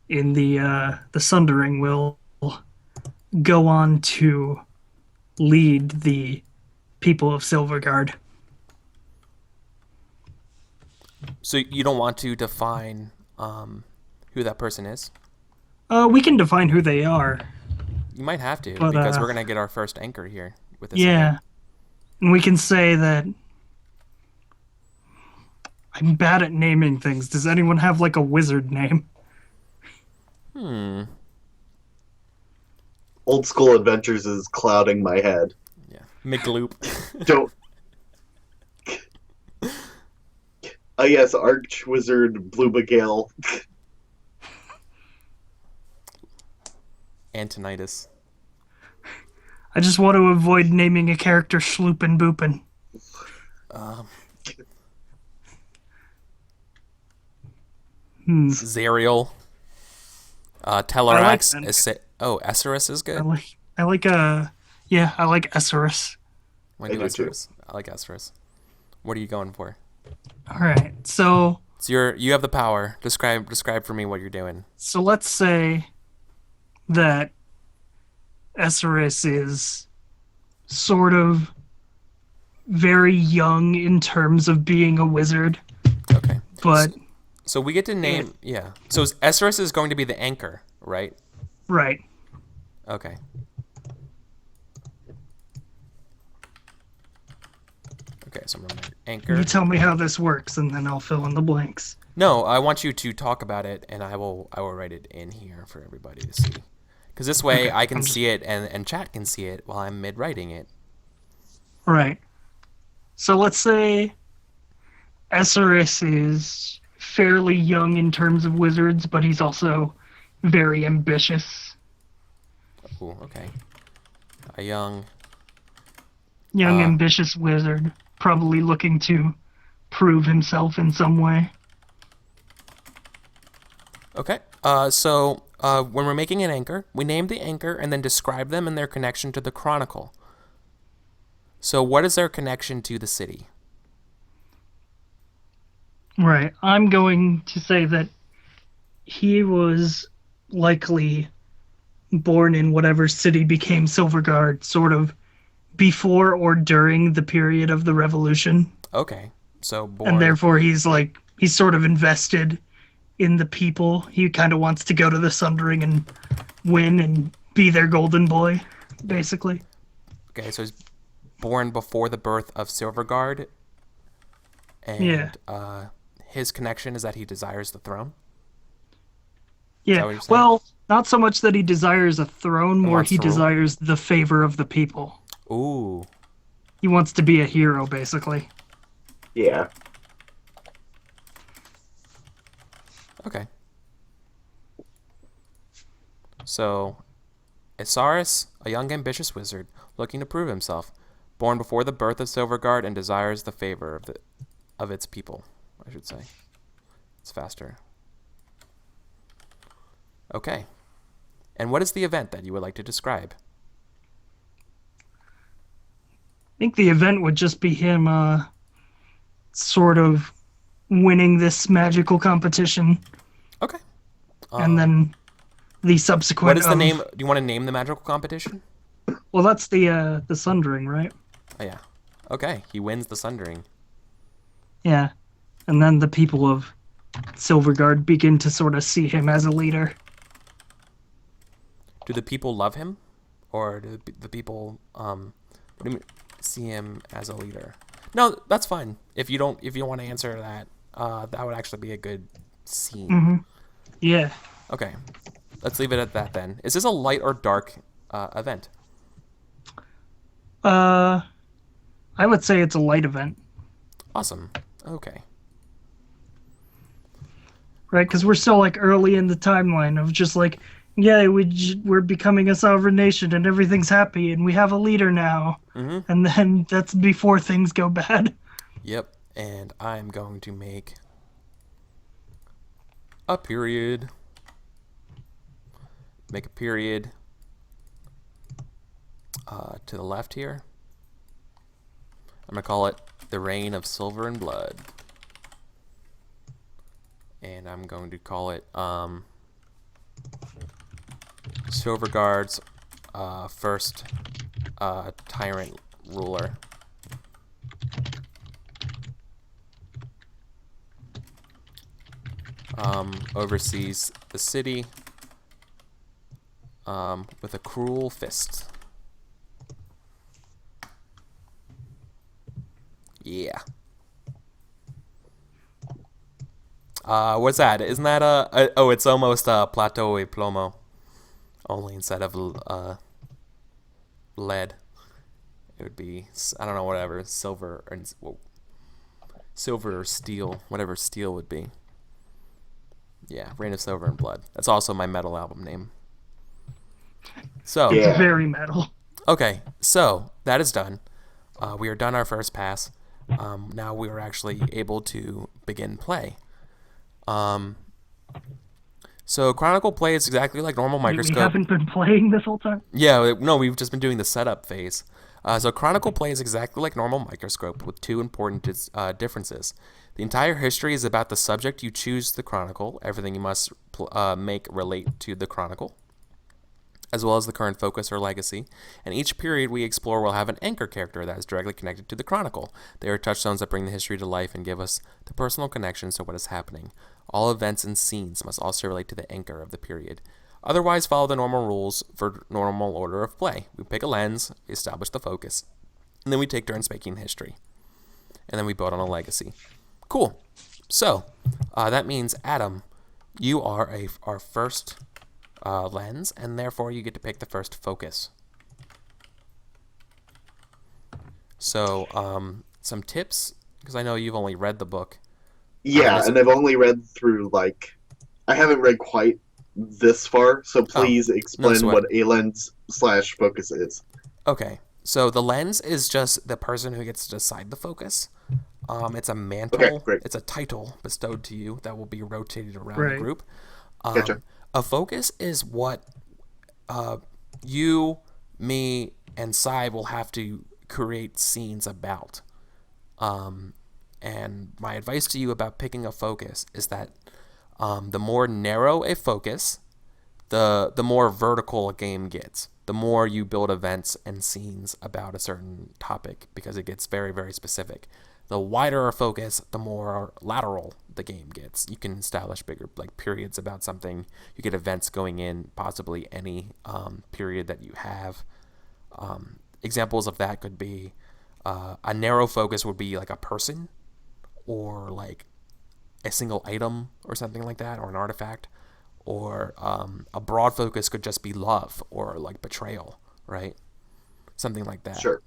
in the Sundering will go on to lead the people of Silverguard. So you don't want to define who that person is? We can define who they are. You might have to, But, because we're gonna get our first anchor here with this. Yeah. event. And we can say that I'm bad at naming things. Does anyone have like a wizard name? Old School Adventures is clouding my head. Yeah. McLoop. Don't. Yes, Archwizard Blubagale. Antonitis. I just want to avoid naming a character Schloopin Boopin. Zerial. Telerax. that. Esserus is good. I like Esserus. When I do do too. Esserus? I like Esserus. What are you going for? All right. So So you have the power. Describe for me what you're doing. let's say that Esserus is sort of very young in terms of being a wizard, Okay. but So we get to name. Yeah. So Esserus is going to be the anchor, right? right. Okay. Okay. So I'm gonna anchor. You tell me how this works, and then I'll fill in the blanks. No, I want you to talk about it, and I will write it in here for everybody to see. Because this way Okay, I can see it, and chat can see it while I'm mid-writing it. Right. So let's say Esserus is fairly young in terms of wizards, but he's also very ambitious. Ooh, okay. A young... Ambitious wizard, probably looking to prove himself in some way. Okay. So when we're making an anchor, we name the anchor and then describe them and their connection to the Chronicle. So what is their connection to the city? Right. I'm going to say that he was likely born in whatever city became Silverguard, sort of before or during the period of the Revolution. Okay. So born... And therefore he's sort of invested in the people. He kind of wants to go to the Sundering and win and be their golden boy, basically. Okay, so he's born before the birth of Silverguard. And his connection is that he desires the throne? Is that what Yeah. you're saying? Well, not so much that he desires a throne, more wants he to rule. desires the favor of the people. Ooh. He wants to be a hero, basically. Yeah. Okay. So, Isaurus, a young ambitious wizard, looking to prove himself, born before the birth of Silverguard and desires the favor of its people, I should say. It's faster. Okay. And what is the event that you would like to describe? I think the event would just be him sort of winning this magical competition, Okay. and then the subsequent What is the name? Do you want to name the magical competition? Well, that's the Sundering, right? Oh, yeah. Okay. He wins the Sundering. Yeah. And then the people of Silverguard begin to sort of see him as a leader. Do the people love him, or do the people see him as a leader? No, that's fine. If you don't want to answer that, that would actually be a good scene. Mm-hmm. Yeah. Okay, let's leave it at that then. Is this a light or dark event? I would say it's a light event. Awesome. Okay. Right? Because we're still like early in the timeline of just like, yeah, we're becoming a sovereign nation and everything's happy and we have a leader now. Mm-hmm. And then that's before things go bad. Yep. And I'm going to make a period. Make a period to the left here. I'm going to call it the Reign of Silver and Blood. And I'm going to call it Silverguard's first tyrant ruler. Oversees the city with a cruel fist. Yeah. What's that? Isn't that oh, it's almost Plateau y Plomo. Only instead of lead. It would be, I don't know, whatever, silver or steel, whatever steel would be. Yeah, Reign of Silver and Blood. That's also my metal album name. So, It's very metal. Okay, so that is done. We are done our first pass. Now we are actually able to begin play. So Chronicle plays exactly like normal Microscope. We haven't been playing this whole time? Yeah, no, we've just been doing the setup phase. So Chronicle plays exactly like normal Microscope with two important differences. The entire history is about the subject you choose the Chronicle, everything you must make relate to the Chronicle, as well as the current focus or legacy. And each period we explore will have an anchor character that is directly connected to the Chronicle. They are touchstones that bring the history to life and give us the personal connections to what is happening. All events and scenes must also relate to the anchor of the period. Otherwise, follow the normal rules for normal order of play. We pick a lens, we establish the focus, and then we take turns making history. And then we build on a legacy. Cool. So, that means, Adam, you are our first lens, and therefore you get to pick the first focus. So, some tips, because I know you've only read the book. Yeah, and I've only read through, I haven't read quite this far, so please explain what a lens/focus is. Okay, so the lens is just the person who gets to decide the focus. It's a mantle. Okay, great. It's a title bestowed to you that will be rotated around the group. Gotcha. A focus is what you, me, and Sai will have to create scenes about. And my advice to you about picking a focus is that the more narrow a focus, the more vertical a game gets. The more you build events and scenes about a certain topic, because it gets very, very specific. The wider a focus, the more lateral the game gets. You can establish bigger periods about something. You get events going in possibly any period that you have. Examples of that could be a narrow focus would be like a person, or like a single item or something like that, or an artifact. Or a broad focus could just be love or like betrayal, right? Something like that. Sure.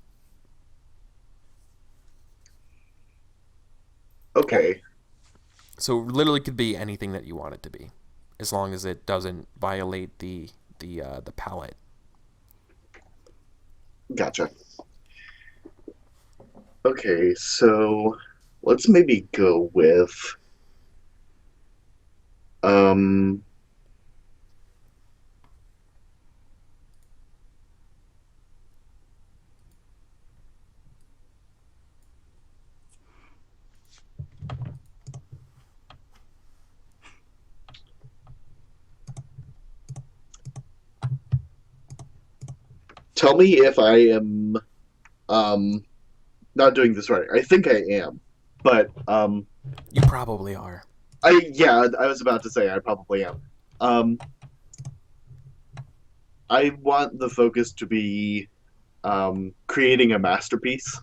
Okay. So literally could be anything that you want it to be, as long as it doesn't violate the palette. Gotcha. Okay, so let's maybe go with tell me if I am not doing this right. I think I am, but You probably are. I was about to say I probably am. Um, I want the focus to be creating a masterpiece,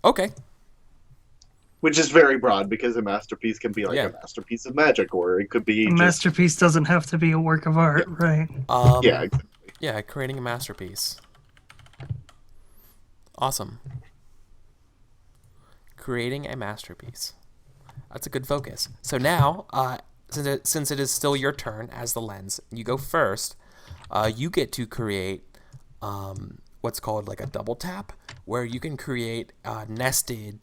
Okay. which is very broad because a masterpiece can be like Yeah. a masterpiece of magic, or it could be A just masterpiece doesn't have to be a work of art, right? yeah, exactly. Yeah, creating a masterpiece. Awesome. Creating a masterpiece. That's a good focus. So now, since it is still your turn as the lens, you go first. You get to create what's called like a double tap, where you can create a nested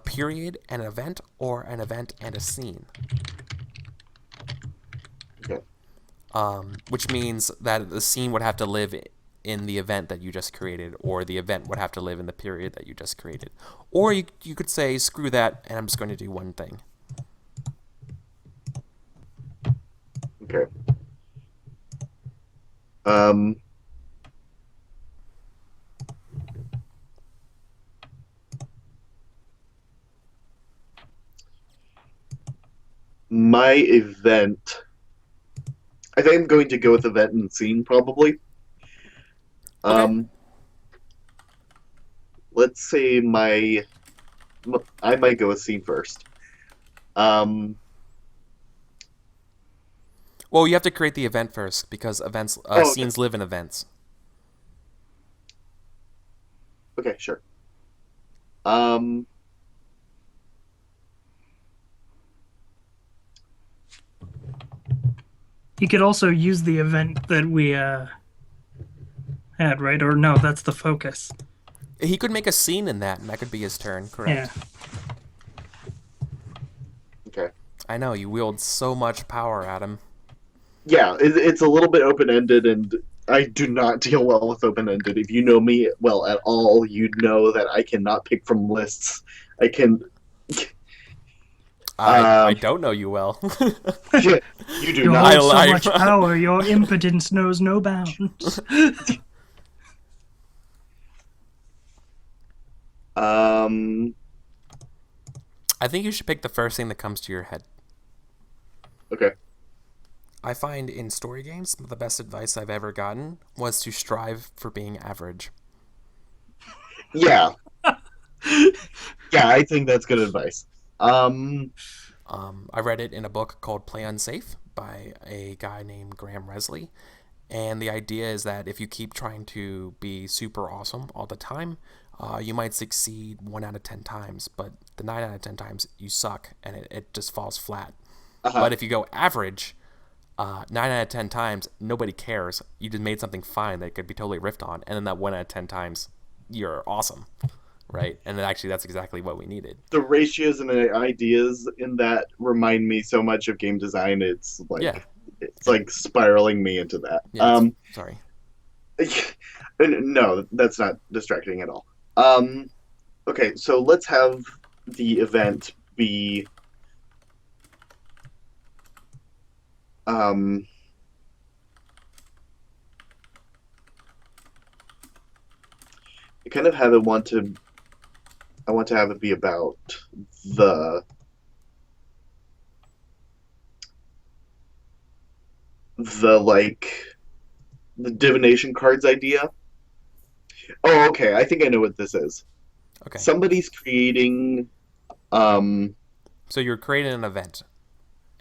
period and an event, or an event and a scene. Okay. Which means that the scene would have to live in the event that you just created, or the event would have to live in the period that you just created. Or you could say, screw that, and I'm just going to do one thing. Okay. Um, my event. I think I'm going to go with event and scene probably. Okay. Let's say I might go with scene first. Um, Well, you have to create the event first, because events okay. scenes live in events. Okay, sure. Um, He could also use the event that we had, right? Or no, that's the focus. He could make a scene in that, and that could be his turn. Correct. Yeah. okay. I know, you wield so much power, Adam. Yeah, it's a little bit open ended, and I do not deal well with open ended. If you know me well at all, you'd know that I cannot pick from lists. I can. I don't know you well. You do You not. hold so I- much power, your impotence knows no bounds. Um. I think you should pick the first thing that comes to your head. Okay. I find in story games, the best advice I've ever gotten was to strive for being average. Yeah. Yeah, I think that's good advice. I read it in a book called Play Unsafe by a guy named Graham Resley. And the idea is that if you keep trying to be super awesome all the time, you might succeed 1 out of 10 times, but the 9 out of 10 times you suck and it just falls flat. Uh-huh. But if you go average, 9 out of 10 times, nobody cares. You just made something fine that could be totally riffed on. And then that 1 out of 10 times, you're awesome. Right? And then actually, that's exactly what we needed. The ratios and the ideas in that remind me so much of game design. It's like it's like spiraling me into that. Yeah, sorry. No, that's not distracting at all. Okay, so let's have the event be I kind of have it I want to have it be about the the divination cards idea. Oh, okay. I think I know what this is. Okay. Somebody's creating So you're creating an event.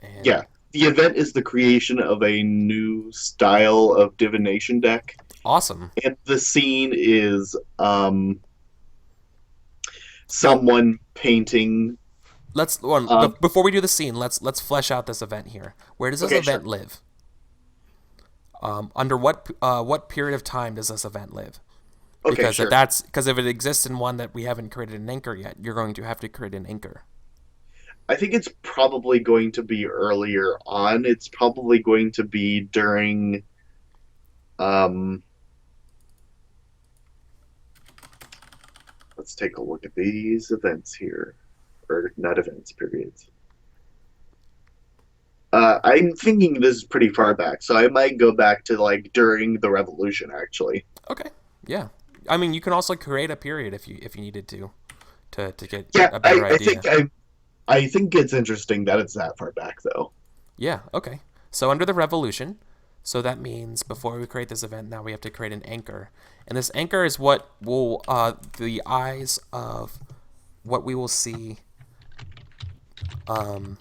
And yeah. The event is the creation of a new style of divination deck. Awesome. And the scene is someone painting. Before we do the scene, let's flesh out this event here. Where does this event live? Under what period of time does this event live? Okay, Because if it exists in one that we haven't created an anchor yet, you're going to have to create an anchor. I think it's probably going to be earlier on. It's probably going to be during let's take a look at these events here. Or not events, periods. I'm thinking this is pretty far back, so I might go back to like during the revolution actually. Okay. Yeah. I mean, you can also create a period if you needed to get a better idea. I think it's interesting that it's that far back, though. Yeah, okay. So under the revolution, so that means before we create this event, now we have to create an anchor. And this anchor is what will, the eyes of what we will see the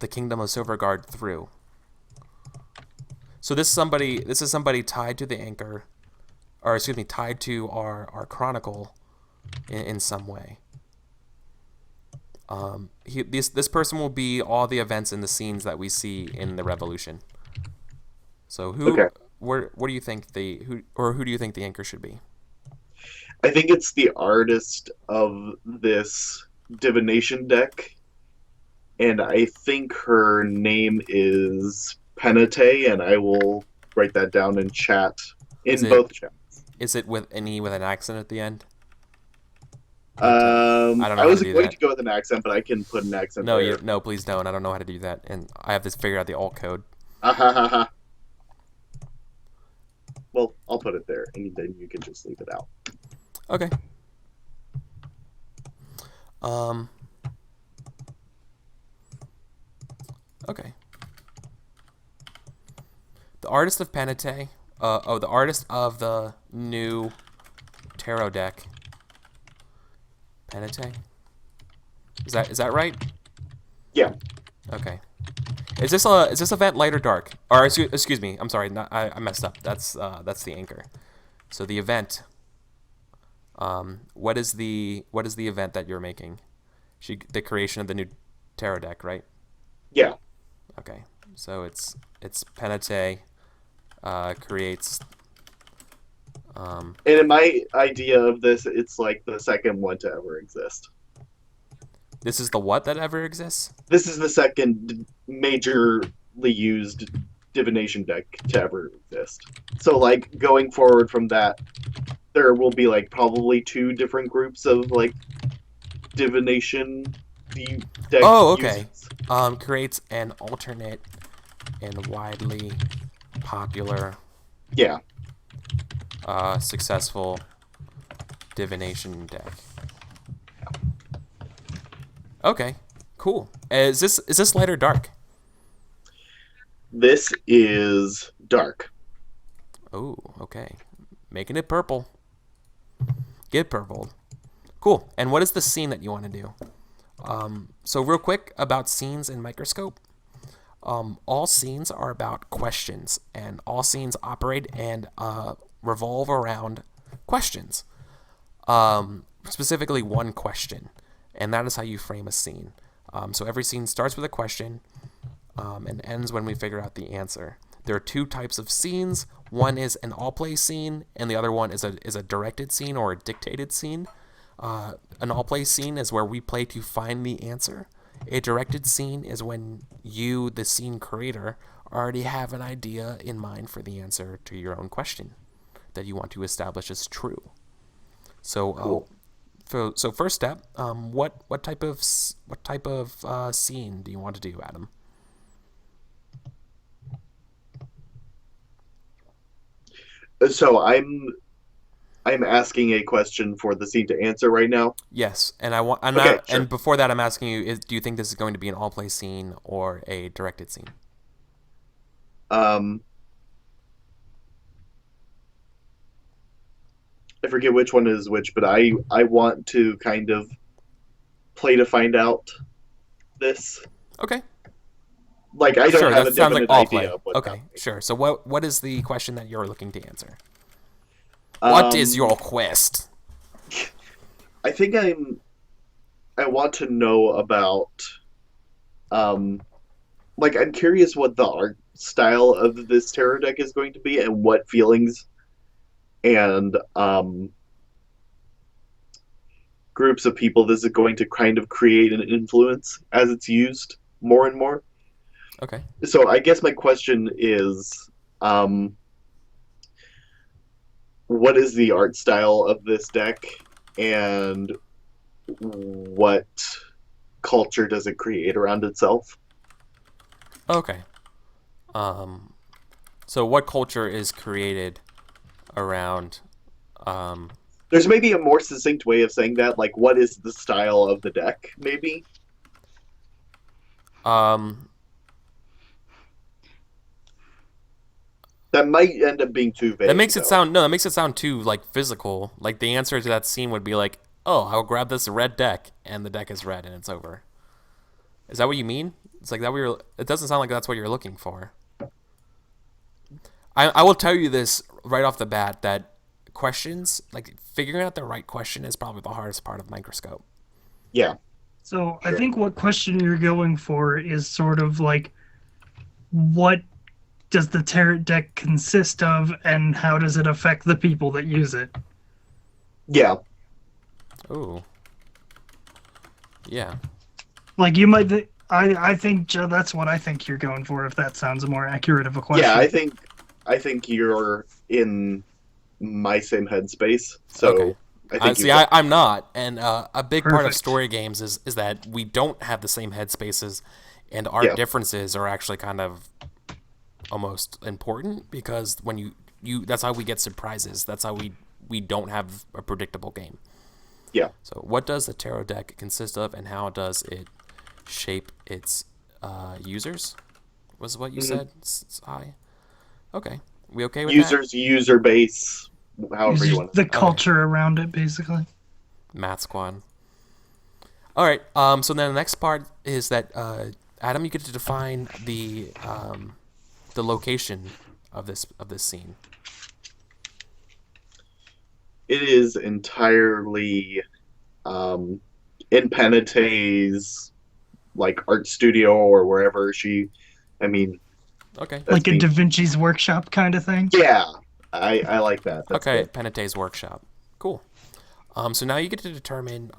kingdom of Silverguard through. So this is somebody tied to the anchor, or excuse me, tied to our chronicle in some way. This person will be all the events and the scenes that we see in the revolution. So Okay. what do you think who do you think the anchor should be? I think it's the artist of this divination deck, and I think her name is Penate, and I will write that down in chat, Is in it both chats. is it with an accent at the end? I don't know I how was to do going that. to go with an accent, but I can put an accent there. No, please don't. I don't know how to do that, and I have to figure out the alt code. Ahahaha. Well, I'll put it there, and then you can just leave it out. Okay. Okay. The artist of Penate. The artist of the new tarot deck. Penate. Is that right? Yeah. Okay. Is this event light or dark? Or excuse me. I'm sorry. I messed up. That's the anchor. So the event. What is the event that you're making? The creation of the new tarot deck, right? Yeah. Okay. So it's Penate creates. And in my idea of this, it's like the second one to ever exist. This is the what that ever exists? This is the second majorly used divination deck to ever exist. So, like, going forward from that, there will be, like, probably 2 different groups of, like, divination deck Oh, okay. users. Creates an alternate and widely popular, Yeah. successful divination deck. Okay, cool. Is this light or dark? This is dark. Oh, okay. Making it purple. Get purple. Cool. And what is the scene that you want to do? So real quick about scenes in Microscope. All scenes are about questions, and all scenes operate and revolve around questions. Specifically one question, and that is how you frame a scene. So every scene starts with a question and ends when we figure out the answer. There are 2 types of scenes. One is an all-play scene, and the other one is a directed scene or a dictated scene. An all-play scene is where we play to find the answer. A directed scene is when you, the scene creator, already have an idea in mind for the answer to your own question that you want to establish as true. So, Cool. so first step, what type of scene do you want to do, Adam? So I'm asking a question for the scene to answer right now. Yes, and Okay, sure. and before that, I'm asking you: do you think this is going to be an all-play scene or a directed scene? I forget which one is which, but I want to kind of play to find out this. Okay, Like, I don't sure. have That a sounds like definite all idea play. of what Okay, sure. So what is the question that you're looking to answer? that. What is your quest? I think I want to know about like, I'm curious what the art style of this tarot deck is going to be and what feelings and groups of people this is going to kind of create an influence as it's used more and more. Okay. So I guess my question is, what is the art style of this deck, and what culture does it create around itself? Okay. So what culture is created around? There's maybe a more succinct way of saying that, like, what is the style of the deck, maybe? Um, That might end up being too vague. that makes it though. sound no. That makes it sound too like physical. Like the answer to that scene would be like, "Oh, I'll grab this red deck, and the deck is red, and it's over." Is that what you mean? It's like that. It doesn't sound like that's what you're looking for. I will tell you this right off the bat that questions, like figuring out the right question, is probably the hardest part of Microscope. Yeah. So I Sure. think what question you're going for is sort of like, what does the tarot deck consist of, and how does it affect the people that use it? Yeah. Ooh. Yeah. Like you might, I think Joe, that's what I think you're going for. If that sounds more accurate of a question. Yeah. I think you're in my same headspace. Okay. So I think See, you've got. I'm not, and a big part of Perfect. story games is that we don't have the same headspaces, and our Yeah. differences are actually kind of almost important because when you that's how we get surprises. That's how we don't have a predictable game. Yeah. So, what does the tarot deck consist of, and how does it shape its users? Was what you said? I. Okay. We okay with Users, user base, however you want to. The Okay. culture around it, basically. that? Math Squad. All right. So then the next part is that Adam, you get to define the location of this scene. It is entirely in Panete's like art studio or wherever she. I mean, Okay. that's Like a me. Da Vinci's workshop kind of thing. Yeah, I like that. That's Okay. good. Panete's workshop. Cool. So now you get to determine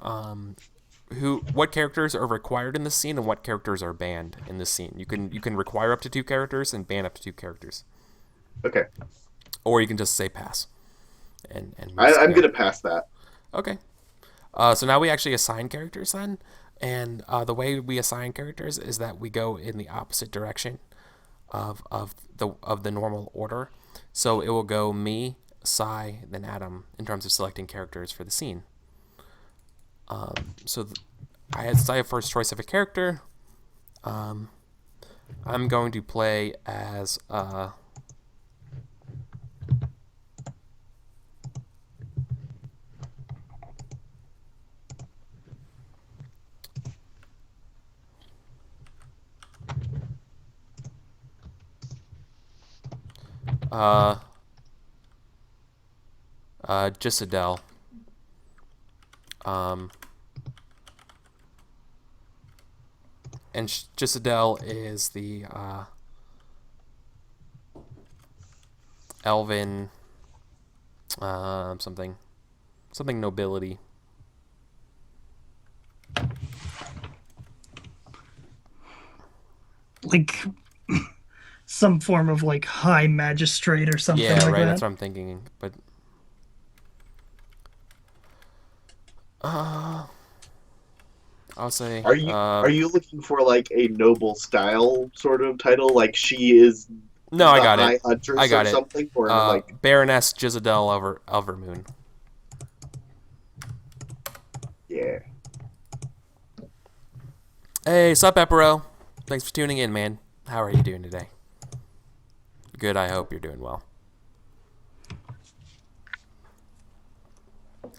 what characters are required in this scene and what characters are banned in this scene. You can require up to 2 characters and ban up to 2 characters, Okay, or you can just say pass. And I'm gonna pass that. Okay. So now we actually assign characters then, and the way we assign characters is that we go in the opposite direction of the normal order. So it will go me, Sai, then Adam in terms of selecting characters for the scene. I have first choice of a character. I'm going to play as Gisadel. And Gisadel is the elven something nobility. Like some form of like high magistrate or something Yeah, like right. that. That's what I'm thinking. But I'll say. Are you looking for like a noble style sort of title? Like she is No, the I got High it. Huntress I got or it. something, or like Baroness Gisadel Elvermoon. yeah. Hey, sup, Epero? Thanks for tuning in, man. How are you doing today? Good. I hope you're doing well.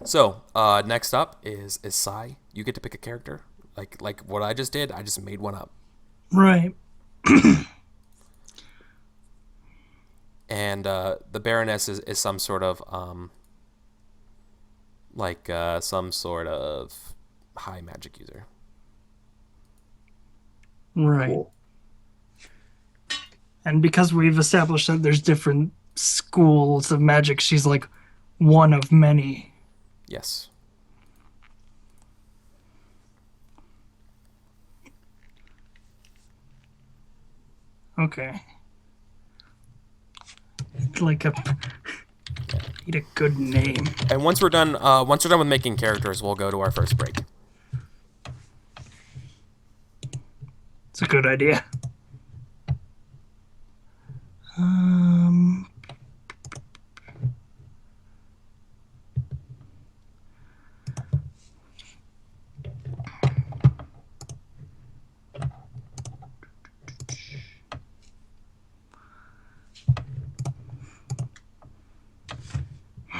So, next up is Sai. You get to pick a character. Like what I just did. I just made one up. Right. And the Baroness is some sort of some sort of high magic user. Right. Cool. And because we've established that there's different schools of magic, she's like one of many. Yes. Okay. Like need a good name. And once we're done with making characters, we'll go to our first break. It's a good idea. Um.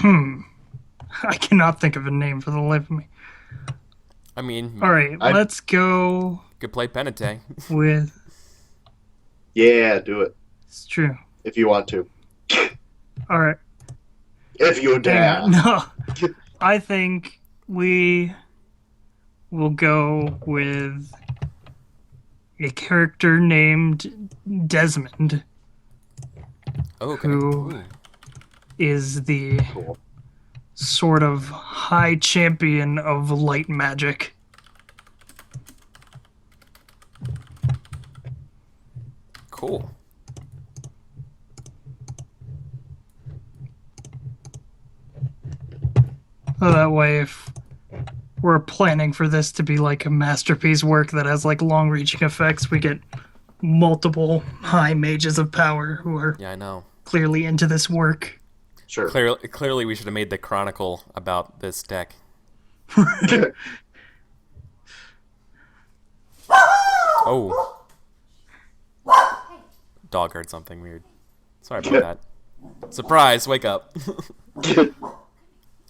I cannot think of a name for the life of me. I mean, All right, let's go could play Penite. with. Yeah, do it It's true. if you want to. All right. If you Hang dare. on. No. I think we will go with a character named Desmond, Okay. who Ooh. is the Cool. sort of high champion of light magic. Cool. So that way, if we're planning for this to be like a masterpiece work that has like long-reaching effects, we get multiple high mages of power who are Yeah, I know. clearly into this work. Sure. Clearly, we should have made the Chronicle about this deck. Oh. Dog heard something weird. Sorry about that. Surprise! Wake up. All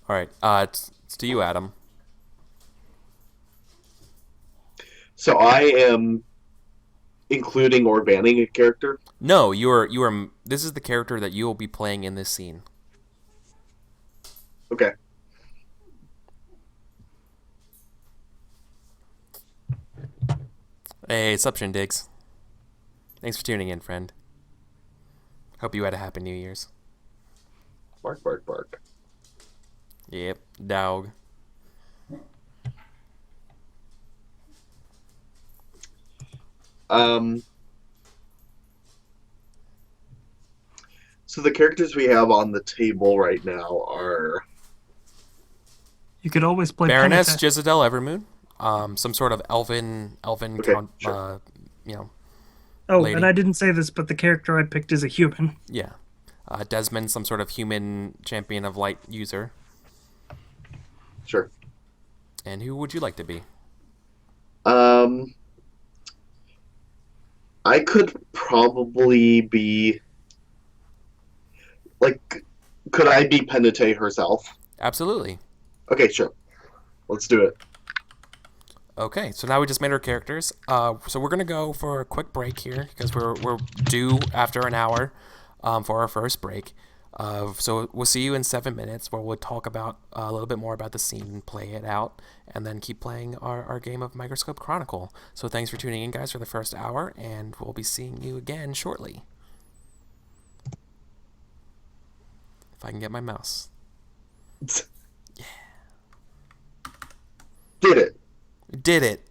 right. It's to you, Adam. So I am including or banning a character. No, you are. This is the character that you will be playing in this scene. Okay. Hey, sup, Shindigs. Thanks for tuning in, friend. Hope you had a happy New Year's. Bark, bark, bark. Yep, dog. So the characters we have on the table right now are You could always play Baroness Penitence. Jezidel Evermoon. Some sort of elven, Okay, sure. Oh, lady. and I didn't say this, but the character I picked is a human. Yeah. Desmond, some sort of human champion of light user. sure. And who would you like to be? I could probably be like, could I be Penite herself? Absolutely. Okay, sure. Let's do it. Okay, so now we just made our characters. So we're gonna go for a quick break here because we're due after an hour for our first break. So we'll see you in 7 minutes where we'll talk about a little bit more about the scene and play it out, and then keep playing our game of Microscope Chronicle. So thanks for tuning in, guys, for the first hour, and we'll be seeing you again shortly. If I can get my mouse. Did it. Did it.